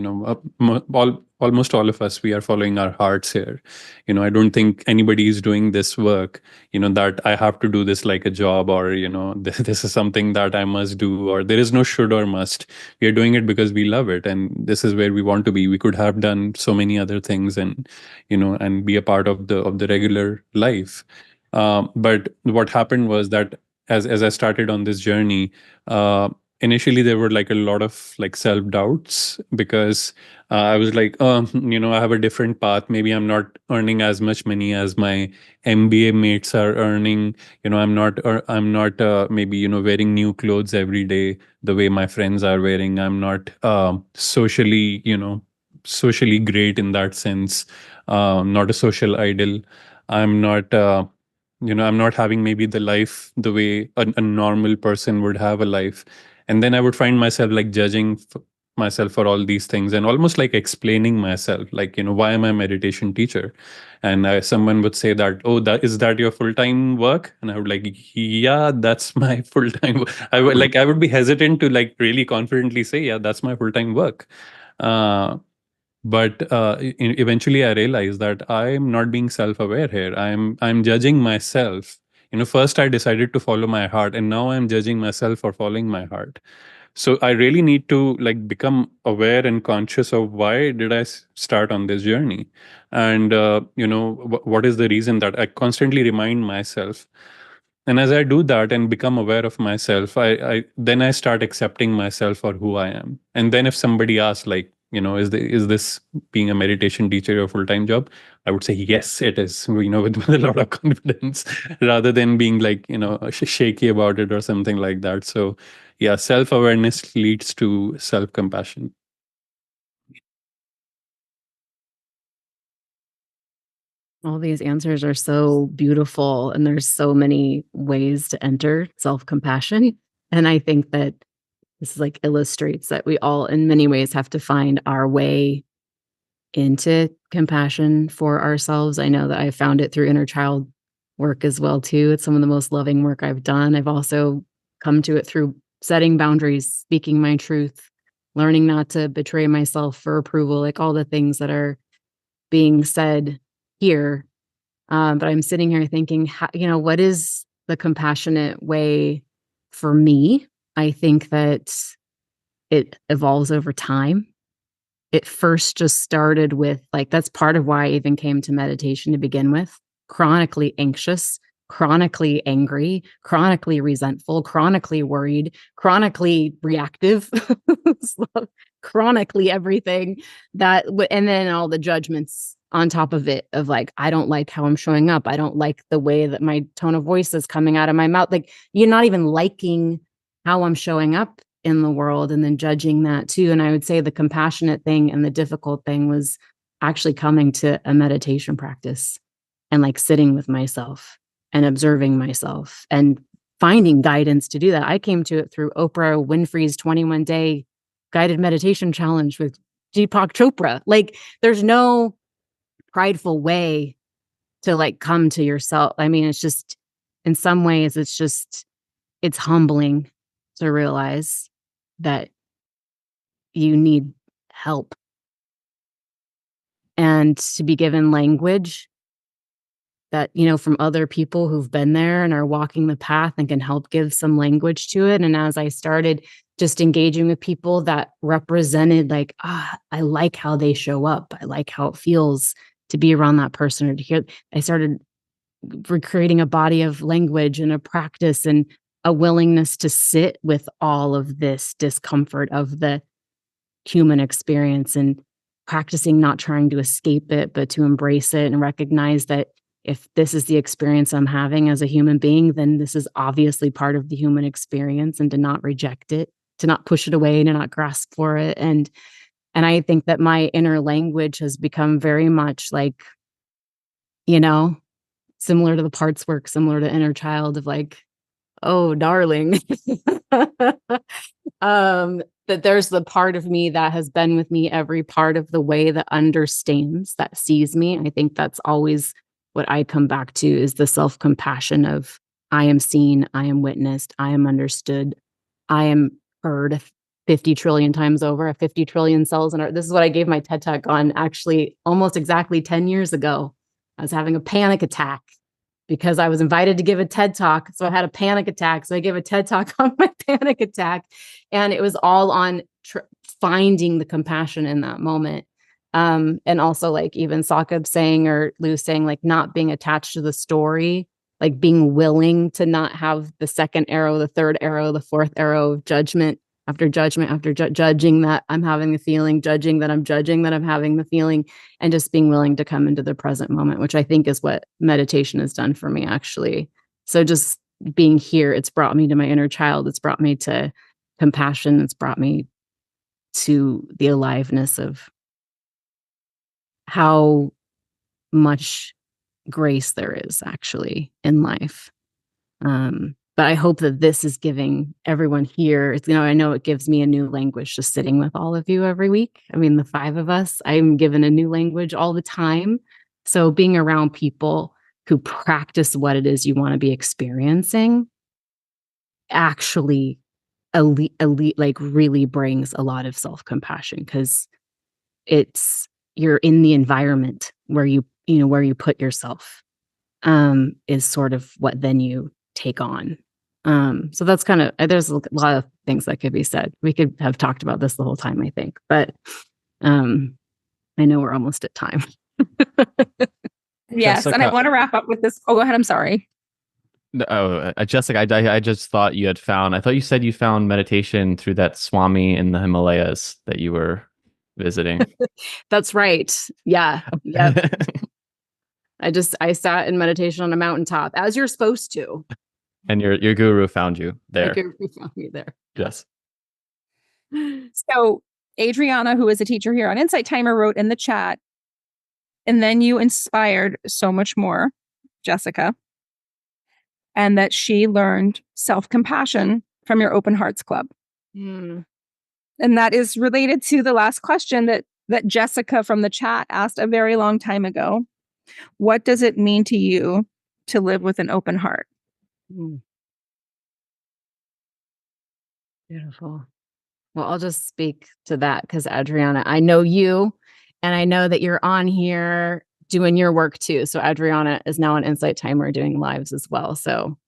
almost all of us, we are following our hearts here. I don't think anybody is doing this work that I have to do this like a job, or this is something that I must do, or there is no should or must. We are doing it because we love it, and this is where we want to be. We could have done so many other things, and and be a part of the regular life. But what happened was that as I started on this journey, initially there were like a lot of like self-doubts, because I was like, I have a different path. Maybe I'm not earning as much money as my MBA mates are earning. I'm not maybe wearing new clothes every day the way my friends are wearing. I'm not socially great in that sense. Not a social idol. I'm not. I'm not having maybe the life the way a normal person would have a life. And then I would find myself like judging myself for all these things, and almost like explaining myself, like, why am I a meditation teacher? And someone would say that, oh, that your full-time work? And I would like, yeah, that's my full-time work. I would be hesitant to like really confidently say, yeah, that's my full-time work. But eventually I realized that I'm not being self-aware here. I'm judging myself. First I decided to follow my heart, and now I'm judging myself for following my heart. So I really need to like become aware and conscious of why did I start on this journey, and what is the reason that I constantly remind myself. And as I do that and become aware of myself, I then I start accepting myself for who I am. And then if somebody asks, like, is this being a meditation teacher your full-time job? I would say, yes, it is, with a lot of confidence, rather than being like, shaky about it or something like that. So yeah, self-awareness leads to self-compassion. All these answers are so beautiful, and there's so many ways to enter self-compassion. And I think that this like illustrates that we all in many ways have to find our way into compassion for ourselves. I know that I found it through inner child work as well too. It's some of the most loving work I've done. I've also come to it through setting boundaries, speaking my truth, learning not to betray myself for approval, like all the things that are being said here. But I'm sitting here thinking, what is the compassionate way for me? I think that it evolves over time. It first just started with like, that's part of why I even came to meditation to begin with. Chronically anxious, chronically angry, chronically resentful, chronically worried, chronically reactive, chronically everything that, and then all the judgments on top of it of like, I don't like how I'm showing up. I don't like the way that my tone of voice is coming out of my mouth. Like, you're not even liking how I'm showing up in the world, and then judging that too. And I would say the compassionate thing and the difficult thing was actually coming to a meditation practice and like sitting with myself and observing myself and finding guidance to do that. I came to it through Oprah Winfrey's 21-day guided meditation challenge with Deepak Chopra. Like, there's no prideful way to like come to yourself. I mean, it's just, in some ways, it's humbling to realize that you need help, and to be given language that, from other people who've been there and are walking the path and can help give some language to it. And as I started just engaging with people that represented like, I like how they show up. I like how it feels to be around that person or to hear, I started recreating a body of language and a practice and a willingness to sit with all of this discomfort of the human experience and practicing not trying to escape it, but to embrace it and recognize that if this is the experience I'm having as a human being, then this is obviously part of the human experience, and to not reject it, to not push it away, to not grasp for it. And I think that my inner language has become very much like, similar to the parts work, similar to inner child of like, oh, darling. That there's the part of me that has been with me every part of the way, that understands, that sees me. I think that's always what I come back to, is the self-compassion of I am seen, I am witnessed, I am understood, I am heard 50 trillion times over, 50 trillion cells in our. This is what I gave my TED Talk on actually almost exactly 10 years ago. I was having a panic attack because I was invited to give a TED Talk. So I had a panic attack. So I gave a TED Talk on my panic attack. And it was all on finding the compassion in that moment. And also like even Saqib saying, or Lou saying, like not being attached to the story, like being willing to not have the second arrow, the third arrow, the fourth arrow of judgment after judging that I'm having the feeling, judging that I'm having the feeling, and just being willing to come into the present moment, which I think is what meditation has done for me, actually. So just being here, it's brought me to my inner child. It's brought me to compassion. It's brought me to the aliveness of how much grace there is actually in life. But I hope that this is giving everyone here, I know it gives me a new language just sitting with all of you every week. I mean, the 5 of us, I'm given a new language all the time. So being around people who practice what it is you want to be experiencing actually elite, like really brings a lot of self-compassion, because you're in the environment where where you put yourself, is sort of what then you take on. So that's kind of, there's a lot of things that could be said. We could have talked about this the whole time, I think, but I know we're almost at time. Yes. Jessica, and I want to wrap up with this. Oh, go ahead. I'm sorry. Jessica, I just thought you had found, I thought you said you found meditation through that Swami in the Himalayas that you were visiting. That's right. Yeah. Yep. I sat in meditation on a mountaintop, as you're supposed to. And your guru found you there. My guru found me there. Yes. So Adriana, who is a teacher here on Insight Timer, wrote in the chat, and then you inspired so much more, Jessica, and that she learned self-compassion from your Open Hearts Club. And that is related to the last question that Jessica from the chat asked a very long time ago. What does it mean to you to live with an open heart? Beautiful. Well, I'll just speak to that because Adriana, I know you, and I know that you're on here doing your work too. So Adriana is now on Insight Timer doing lives as well. So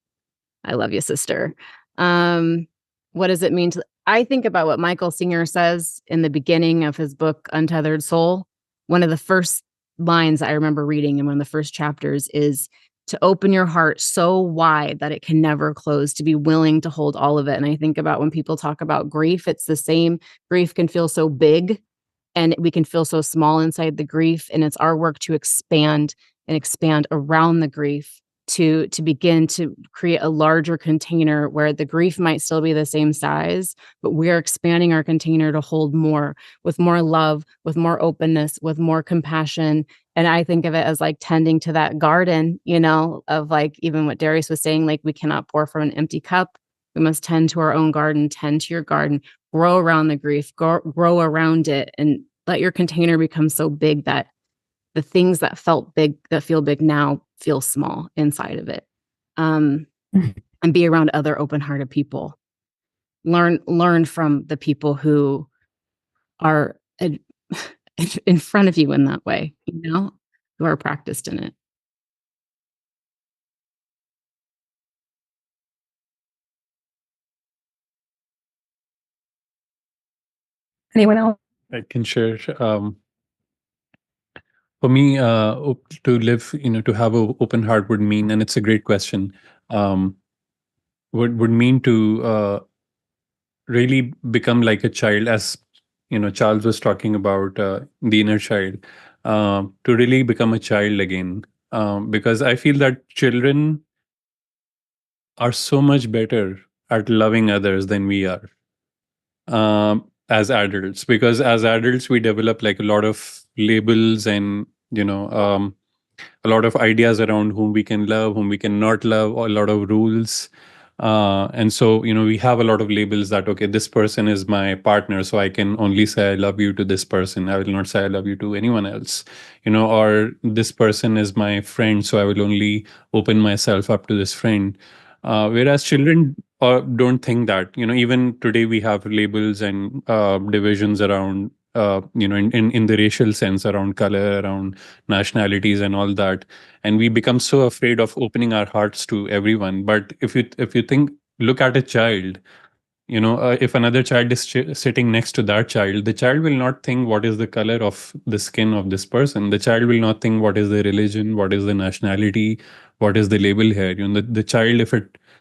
I love you, sister. What does it mean to? I think about what Michael Singer says in the beginning of his book, Untethered Soul. One of the first lines I remember reading in one of the first chapters is to open your heart so wide that it can never close, to be willing to hold all of it. And I think about when people talk about grief, it's the same. Grief can feel so big and we can feel so small inside the grief. And it's our work to expand around the grief, to begin to create a larger container where the grief might still be the same size, but we're expanding our container to hold more, with more love, with more openness, with more compassion. And I think of it as like tending to that garden, of like even what Darius was saying, like we cannot pour from an empty cup. We must tend to our own garden, tend to your garden, grow around the grief, grow around it, and let your container become so big that the things that felt big, that feel big now, feel small inside of it. And be around other open-hearted people. Learn from the people who are in front of you in that way, who are practiced in it. Anyone else? I can share. For me, to live, to have an open heart would mean, and it's a great question, would mean to really become like a child, as Charles was talking about the inner child, to really become a child again. Because I feel that children are so much better at loving others than we are, as adults. Because as adults, we develop like a lot of labels and, a lot of ideas around whom we can love, whom we cannot love, or a lot of rules. And so, we have a lot of labels that, okay, this person is my partner, so I can only say I love you to this person. I will not say I love you to anyone else, or this person is my friend, so I will only open myself up to this friend. Whereas children don't think that. Even today we have labels and divisions around, in the racial sense, around color, around nationalities and all that, and we become so afraid of opening our hearts to everyone. But if you think, look at a child, if another child is sitting next to that child, the child will not think what is the color of the skin of this person. The child will not think what is the religion, what is the nationality, what is the label here. The child,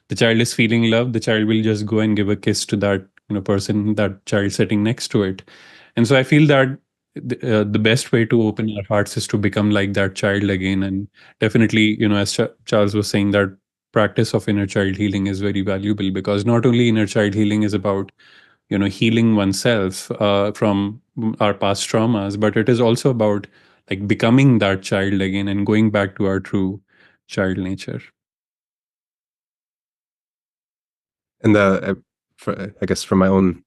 the child is feeling love, the child will just go and give a kiss to that person, that child sitting next to it. And so I feel that the best way to open our hearts is to become like that child again. And definitely, as Charles was saying, that practice of inner child healing is very valuable, because not only inner child healing is about healing oneself from our past traumas, but it is also about like becoming that child again and going back to our true child nature. And I guess from my own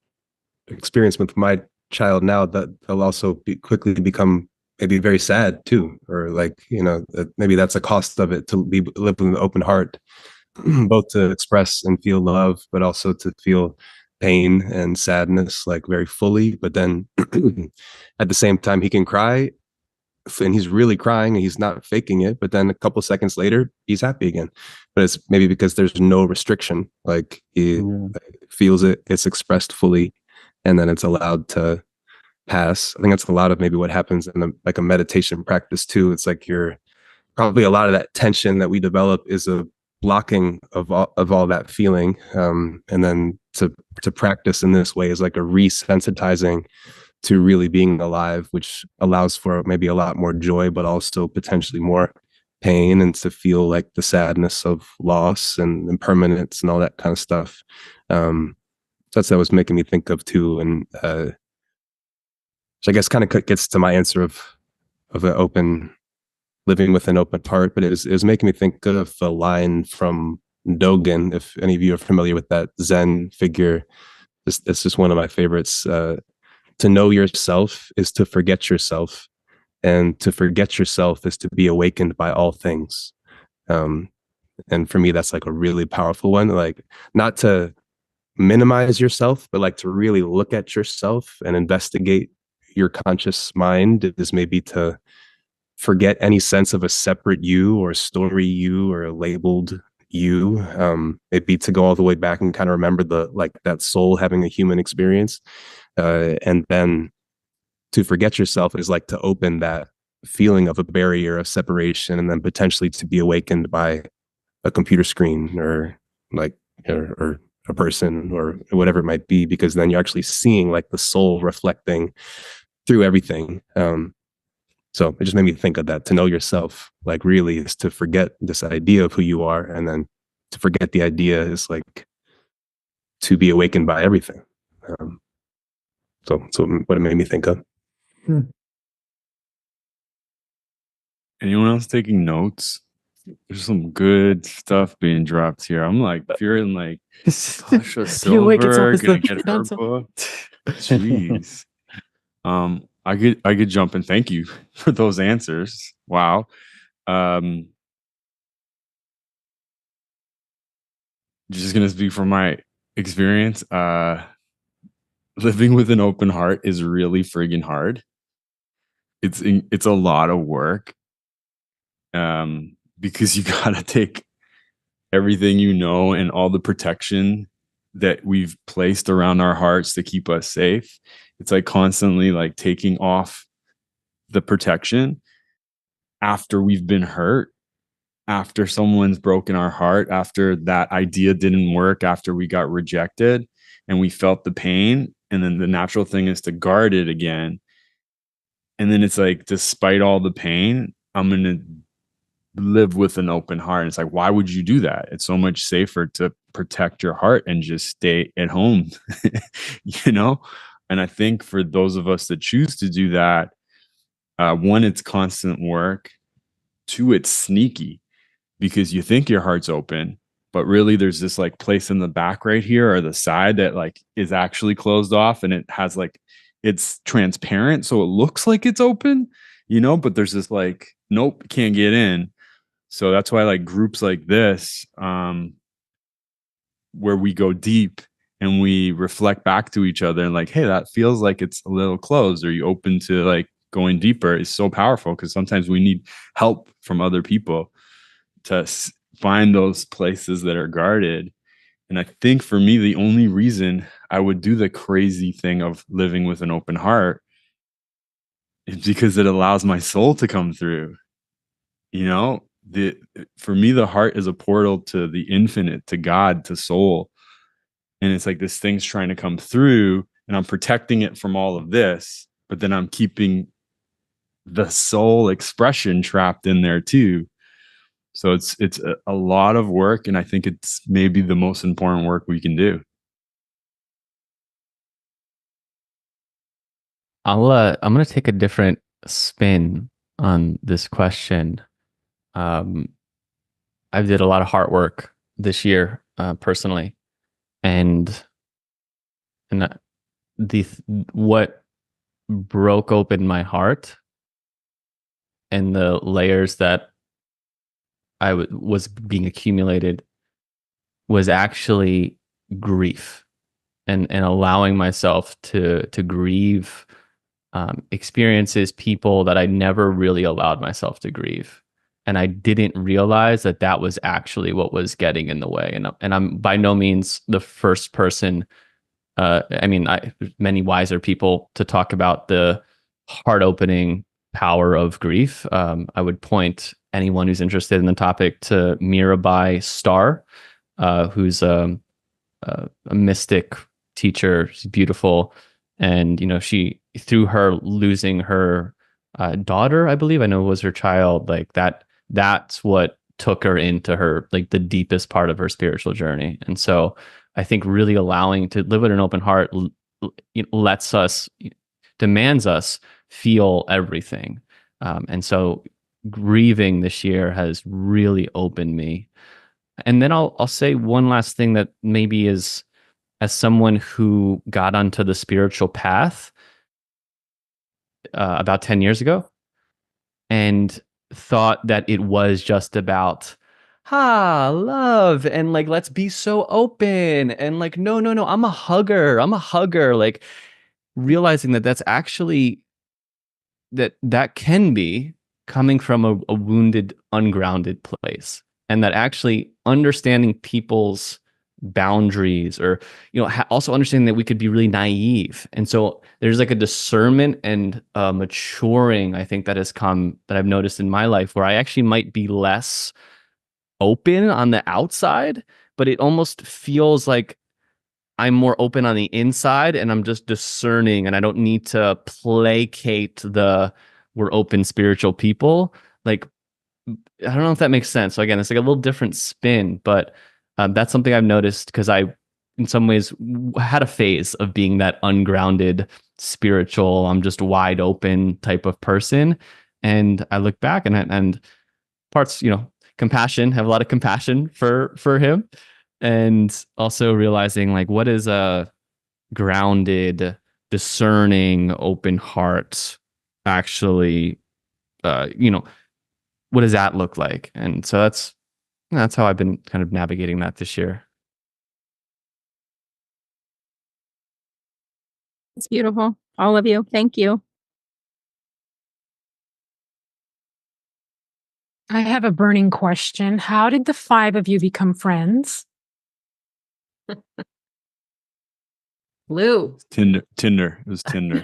experience with my child now, that they'll also quickly become maybe very sad too, or like maybe that's a cost of it, to live with an open heart, both to express and feel love, but also to feel pain and sadness like very fully. But then at the same time, he can cry, and he's really crying and he's not faking it, but then a couple seconds later he's happy again. But it's maybe because there's no restriction, like he feels it, it's expressed fully, and then it's allowed to pass. I think that's a lot of maybe what happens in like a meditation practice too. It's like you're probably, a lot of that tension that we develop is a blocking of all that feeling, and then to practice in this way is like a resensitizing to really being alive, which allows for maybe a lot more joy, but also potentially more pain, and to feel like the sadness of loss and impermanence and all that kind of stuff. So that's what was making me think of too. And which I guess kind of gets to my answer of living with an open heart. But it was making me think of the line from Dogen, if any of you are familiar with that Zen figure. It's just one of my favorites. To know yourself is to forget yourself, and to forget yourself is to be awakened by all things. And for me, that's like a really powerful one. Like, not to minimize yourself, but like to really look at yourself and investigate your conscious mind, is maybe to forget any sense of a separate you or a story you or a labeled you. Maybe to go all the way back and kind of remember that soul having a human experience. And then to forget yourself is like to open that feeling of a barrier of separation, and then potentially to be awakened by a computer screen or a person or whatever it might be, because then you're actually seeing like the soul reflecting through everything. So it just made me think of that. To know yourself, like, really is to forget this idea of who you are, and then to forget the idea is like to be awakened by everything. So what it made me think of. Anyone else taking notes? There's some good stuff being dropped here. I'm like fearing like Tosha Silver gonna get her book. Jeez. I could jump in. Thank you for those answers. Wow. Just gonna speak from my experience. Living with an open heart is really friggin' hard. It's a lot of work. Because you gotta take everything and all the protection that we've placed around our hearts to keep us safe. It's like constantly like taking off the protection after we've been hurt. after someone's broken our heart, after that idea didn't work, after we got rejected and we felt the pain. And then the natural thing is to guard it again. And then it's like, despite all the pain, I'm going to live with an open heart. And it's like, why would you do that? It's so much safer to protect your heart and just stay at home, you know? And I think for those of us that choose to do that, one, it's constant work. Two, it's sneaky, because you think your heart's open, but really there's this like place in the back right here or the side that like is actually closed off, and it has like, it's transparent. So it looks like it's open, you know, but there's this like, nope, can't get in. So that's why like groups like this, where we go deep and we reflect back to each other and like, hey, that feels like it's a little closed. Are you open to like going deeper? Is so powerful, because sometimes we need help from other people to find those places that are guarded. And I think for me, the only reason I would do the crazy thing of living with an open heart is because it allows my soul to come through. You know, for me, the heart is a portal to the infinite, to God, to soul. And it's like this thing's trying to come through, and I'm protecting it from all of this, but then I'm keeping the soul expression trapped in there too. So it's a lot of work, and I think it's maybe the most important work we can do. I'm gonna take a different spin on this question. I did a lot of heart work this year, personally, and what broke open my heart and the layers that was being accumulated was actually grief, and allowing myself to grieve experiences, people that I never really allowed myself to grieve. And I didn't realize that that was actually what was getting in the way. And I'm by no means the first person. I mean, many wiser people to talk about the heart opening power of grief. I would point anyone who's interested in the topic to Mirabai Starr, who's a mystic teacher. She's beautiful. And, you know, she, through her losing her daughter, I believe, I know it was her child, like that's what took her into her, like the deepest part of her spiritual journey. And so I think really allowing to live with an open heart lets us, demands us feel everything. And so grieving this year has really opened me. And then I'll say one last thing that maybe is, as someone who got onto the spiritual path about 10 years ago and thought that it was just about love and like, let's be so open and like, no, I'm a hugger, like realizing that that's actually that can be coming from a wounded, ungrounded place, and that actually understanding people's boundaries, or also understanding that we could be really naive. And so there's like a discernment and maturing, I think, that I've noticed in my life, where I actually might be less open on the outside, but it almost feels like I'm more open on the inside, and I'm just discerning, and I don't need to placate we're open spiritual people. Like, I don't know if that makes sense. So again, it's like a little different spin, but that's something I've noticed, because I, in some ways, had a phase of being that ungrounded, spiritual, I'm just wide open type of person. And I look back and parts, compassion, have a lot of compassion for him. And also realizing, like, what is a grounded, discerning, open heart actually, what does that look like? And so that's how I've been kind of navigating that this year. It's beautiful. All of you. Thank you. I have a burning question. How did the 5 of you become friends? Lou. Tinder. It was Tinder.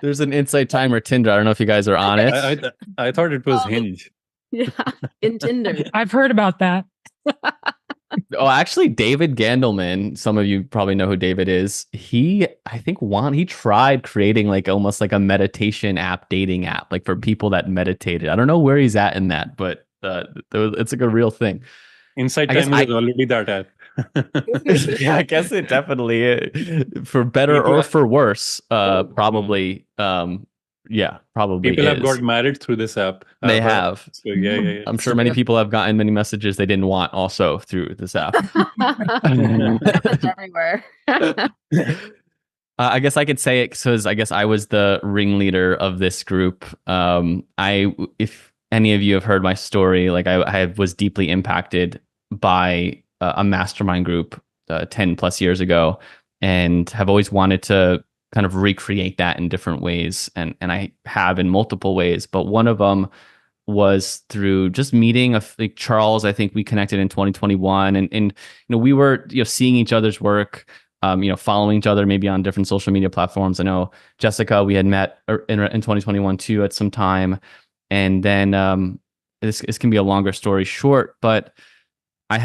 There's an Insight Timer Tinder. I don't know if you guys are on it. I thought it was Hinge. Yeah, in Tinder. I've heard about that. Oh, actually, David Gandelman, some of you probably know who David is. He tried creating like almost like a meditation app, dating app, like for people that meditated. I don't know where he's at in that, but it's like a real thing. Insight I guess Timer is already that app. yeah, I guess it definitely is. For better People or have, for worse, probably. Yeah, probably people have is. got married through this app. They I've heard. have. So yeah. I'm sure many people have gotten many messages they didn't want also through this app. Happens everywhere. I guess I could say it because I guess I was the ringleader of this group. If any of you have heard my story, like I was deeply impacted by a mastermind group 10 plus years ago, and have always wanted to kind of recreate that in different ways, and I have in multiple ways. But one of them was through just meeting like Charles. I think we connected in 2021, and we were seeing each other's work. Following each other maybe on different social media platforms. I know Jessica, we had met in 2021 too at some time. And then this can be a longer story short, but I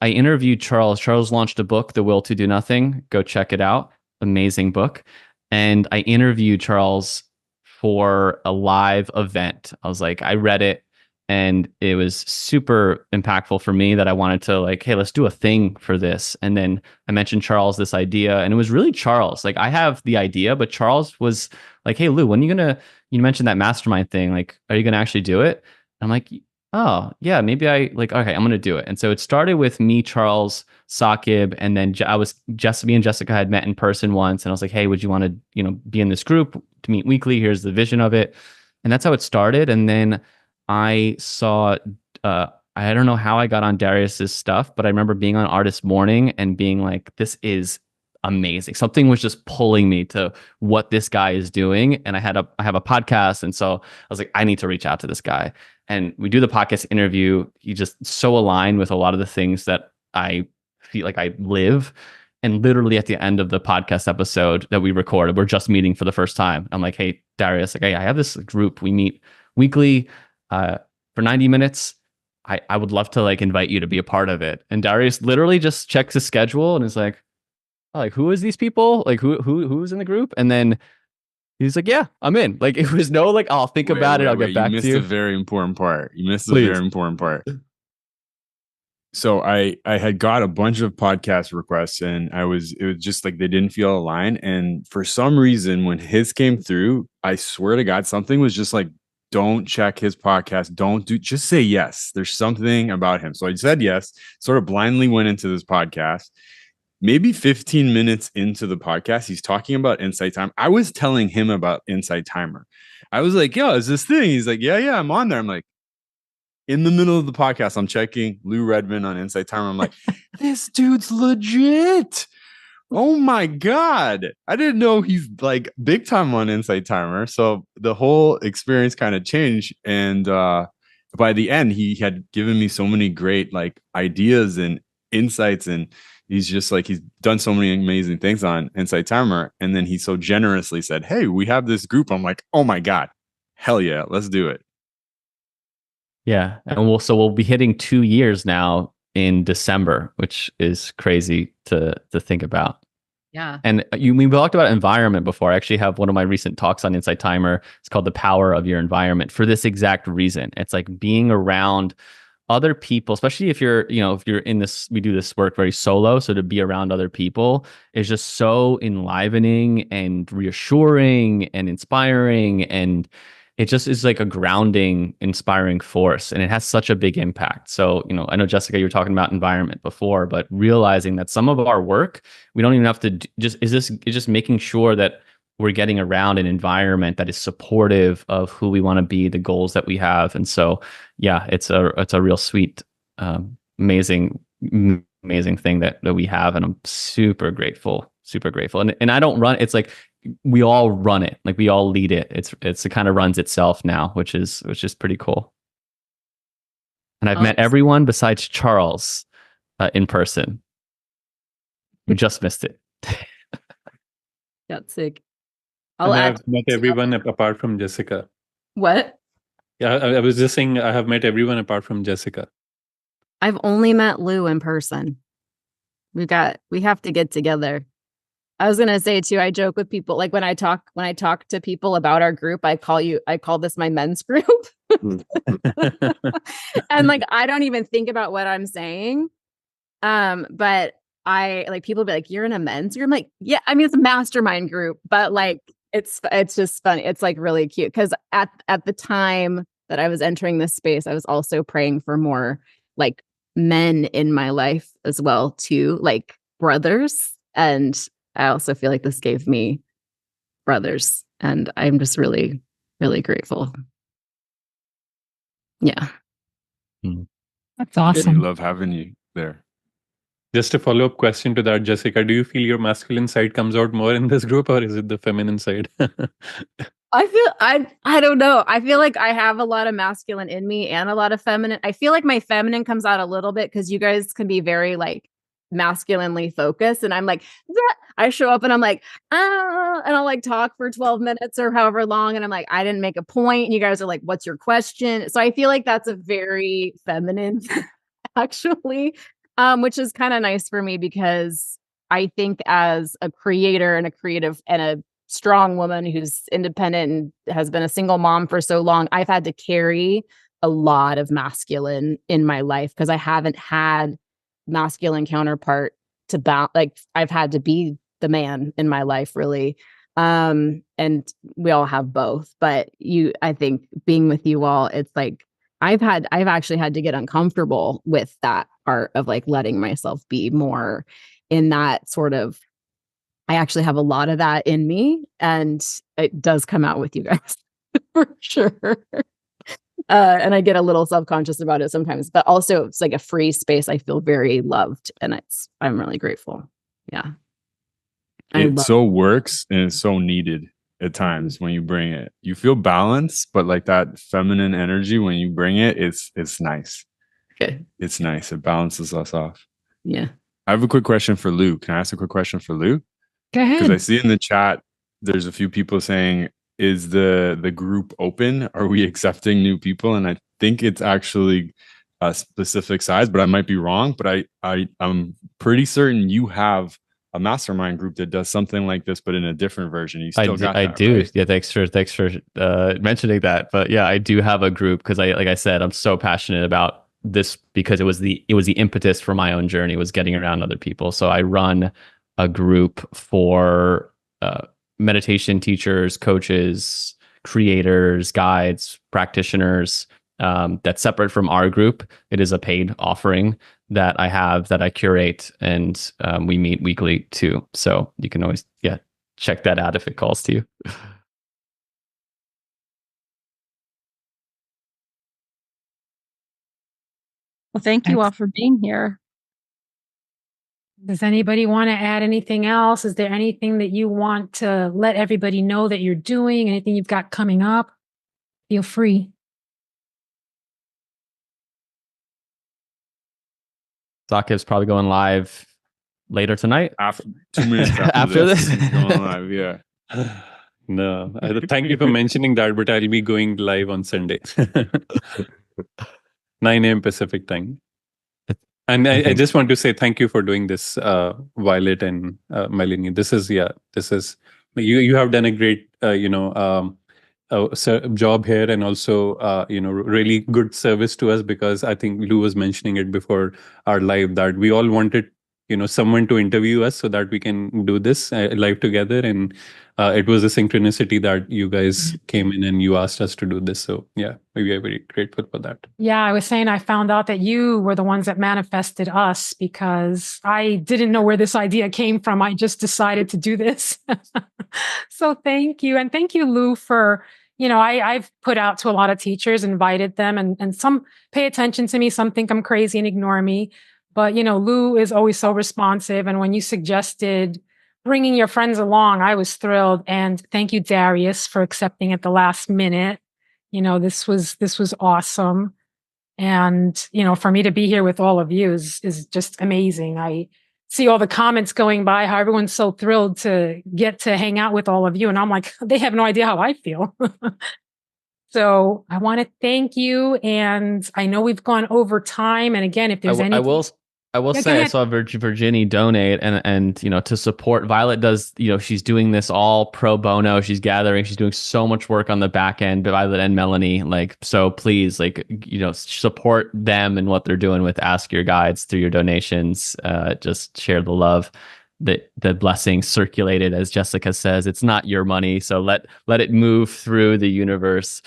interviewed Charles. Charles launched a book, The Will to Do Nothing. Go check it out. Amazing book. And I interviewed Charles for a live event. I read it, and it was super impactful for me that I wanted to like, hey, let's do a thing for this. And then I mentioned Charles this idea, and it was really Charles. Like, I have the idea, but Charles was like, hey, Lou, when are you mentioned that mastermind thing. Like, are you going to actually do it? And I'm like, oh yeah, maybe okay, I'm going to do it. And so it started with me, Charles, Saqib, and then me and Jessica had met in person once. And I was like, hey, would you want to, be in this group to meet weekly? Here's the vision of it. And that's how it started. And then I saw, I don't know how I got on Darius's stuff, but I remember being on Artist Morning and being like, this is amazing. Something was just pulling me to what this guy is doing. And I have a podcast. And so I was like, I need to reach out to this guy. And we do the podcast interview. He just so aligned with a lot of the things that I feel like I live. And literally at the end of the podcast episode that we recorded, we're just meeting for the first time. I'm like, hey, Darius, like, hey, I have this group. We meet weekly for 90 minutes. I would love to like invite you to be a part of it. And Darius literally just checks his schedule and is like, oh, like, who is these people? Like who's in the group? And then he's like, yeah, I'm in. Like, it was no like, I'll think about it. I'll get back to you. You missed a very important part. So I had got a bunch of podcast requests, and it was just like they didn't feel aligned. And for some reason, when his came through, I swear to God, something was just like, don't check his podcast. Just say yes. There's something about him. So I said yes, sort of blindly went into this podcast. Maybe 15 minutes into the podcast, he's talking about Insight Timer. I was telling him about Insight Timer. I was like, yo, is this thing? He's like, yeah, I'm on there. I'm like, in the middle of the podcast, I'm checking Lou Redmond on Insight Timer. I'm like, this dude's legit. Oh my God. I didn't know he's like big time on Insight Timer. So the whole experience kind of changed. And by the end, he had given me so many great like ideas and insights. And he's done so many amazing things on Insight Timer. And then he so generously said, hey, we have this group. I'm like, oh my God, hell yeah, let's do it. Yeah. And we'll be hitting 2 years now in December, which is crazy to think about. Yeah. And we talked about environment before. I actually have one of my recent talks on Insight Timer. It's called The Power of Your Environment, for this exact reason. It's like being around other people, especially if you're in this, we do this work very solo. So to be around other people is just so enlivening and reassuring and inspiring. And it just is like a grounding, inspiring force. And it has such a big impact. So, I know, Jessica, you were talking about environment before, but realizing that some of our work, we don't even have to it's just making sure that we're getting around an environment that is supportive of who we want to be, the goals that we have. And so, yeah, it's a real sweet, amazing thing that we have. And I'm super grateful. And I don't run, it's like, we all run it, like we all lead it. It kind of runs itself now, which is pretty cool. And I've met everyone besides Charles in person. We just missed it. That's sick. I've met everyone apart from Jessica. What? Yeah, I was just saying I have met everyone apart from Jessica. I've only met Lou in person. We have to get together. I was gonna say too, I joke with people like when I talk to people about our group, I call this my men's group. And like I don't even think about what I'm saying. But I like people be like, you're in a men's group. I'm like, yeah, I mean it's a mastermind group, but like it's just funny. It's like really cute because at the time that I was entering this space, I was also praying for more like men in my life as well too, like brothers. And I also feel like this gave me brothers, and I'm just really, really grateful. Yeah. That's awesome. We love having you there. Just a follow-up question to that, Jessica. Do you feel your masculine side comes out more in this group, or is it the feminine side? I don't know. I feel like I have a lot of masculine in me and a lot of feminine. I feel like my feminine comes out a little bit because you guys can be very like masculinely focused. And I'm like, I show up and I'm like, and I'll like talk for 12 minutes or however long. And I'm like, I didn't make a point. And you guys are like, what's your question? So I feel like that's a very feminine actually, which is kind of nice for me because I think as a creator and a creative and a strong woman who's independent and has been a single mom for so long, I've had to carry a lot of masculine in my life because I haven't had masculine counterpart to like I've had to be the man in my life really. And we all have both, but I think being with you all, it's like I've actually had to get uncomfortable with that part of like letting myself be more in that sort of, I actually have a lot of that in me, and it does come out with you guys for sure. And I get a little self-conscious about it sometimes, but also it's like a free space. I feel very loved, and I'm really grateful. Yeah. It so works, and it's so needed at times when you bring it. You feel balanced, but like that feminine energy, when you bring it, it's nice. Okay. It's nice. It balances us off. Yeah. I have a quick question for Lou. Can I ask a quick question for Lou? Go ahead. Because I see in the chat, there's a few people saying, is the group open? Are we accepting new people? And I think it's actually a specific size, but I might be wrong. But I'm pretty certain you have a mastermind group that does something like this, but in a different version. You still got that, I do. right? Yeah, thanks for mentioning that. But yeah, I do have a group because like I said, I'm so passionate about this because it was the impetus for my own journey, was getting around other people. So I run a group for meditation teachers, coaches, creators, guides, practitioners, that's separate from our group. It is a paid offering that I have, that I curate, and we meet weekly too. So you can always check that out if it calls to you. Well, thank you all for being here. Does anybody want to add anything else? Is there anything that you want to let everybody know that you're doing? Anything you've got coming up? Feel free. Saqib's probably going live later tonight. After 2 minutes after this. Going live, yeah. No, thank you for mentioning that, but I'll be going live on Sunday. 9 a.m. Pacific time. And I just want to say thank you for doing this, Violet and Melanie. This is you have done a great job here, and also really good service to us, because I think Lou was mentioning it before our live that we all wanted someone to interview us so that we can do this live together, and it was a synchronicity that you guys came in and you asked us to do this. So yeah, we are very grateful for that. Yeah, I was saying I found out that you were the ones that manifested us, because I didn't know where this idea came from. I just decided to do this. So thank you. And thank you, Lou, for, I've put out to a lot of teachers, invited them, and some pay attention to me. Some think I'm crazy and ignore me. But, Lou is always so responsive. And when you suggested bringing your friends along, I was thrilled. And thank you, Darius, for accepting at the last minute. This was awesome. And, for me to be here with all of you is just amazing. I see all the comments going by, how everyone's so thrilled to get to hang out with all of you. And I'm like, they have no idea how I feel. So I want to thank you. And I know we've gone over time. And again, if there's any, I will Yeah, go say I ahead. saw Virginie donate and to support Violet does, she's doing this all pro bono. She's gathering, she's doing so much work on the back end, Violet and Melanie. So please, support them and what they're doing with Ask Your Guides through your donations. Just share the love. The blessing circulated, as Jessica says, it's not your money, so let it move through the universe,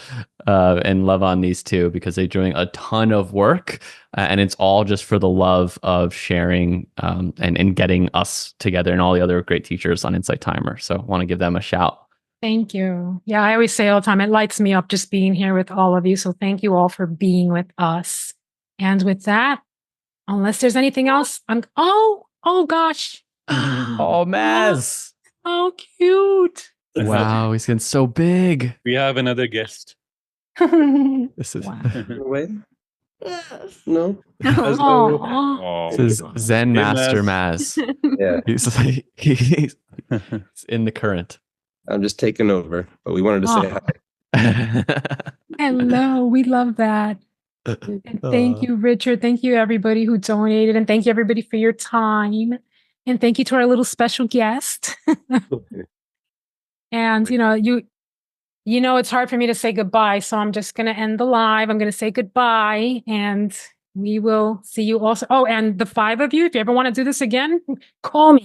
and love on these two, because they're doing a ton of work, and it's all just for the love of sharing, and getting us together and all the other great teachers on Insight Timer. So I want to give them a shout. Thank you. Yeah, I always say all the time, it lights me up just being here with all of you. So thank you all for being with us. And with that, unless there's anything else, oh gosh. Oh, Maz. Oh, cute. Wow, he's getting so big. We have another guest. This is Wait. No. Aw. this is Zen Hey, Master Maz. Maz. Yeah. He's in the current. I'm just taking over, but we wanted to say hi. Hello, we love that. And thank you, Richard. Thank you, everybody who donated. And thank you, everybody, for your time. And thank you to our little special guest. And, it's hard for me to say goodbye. So I'm just going to end the live. I'm going to say goodbye. And we will see you also. Oh, and the 5 of you, if you ever want to do this again, call me.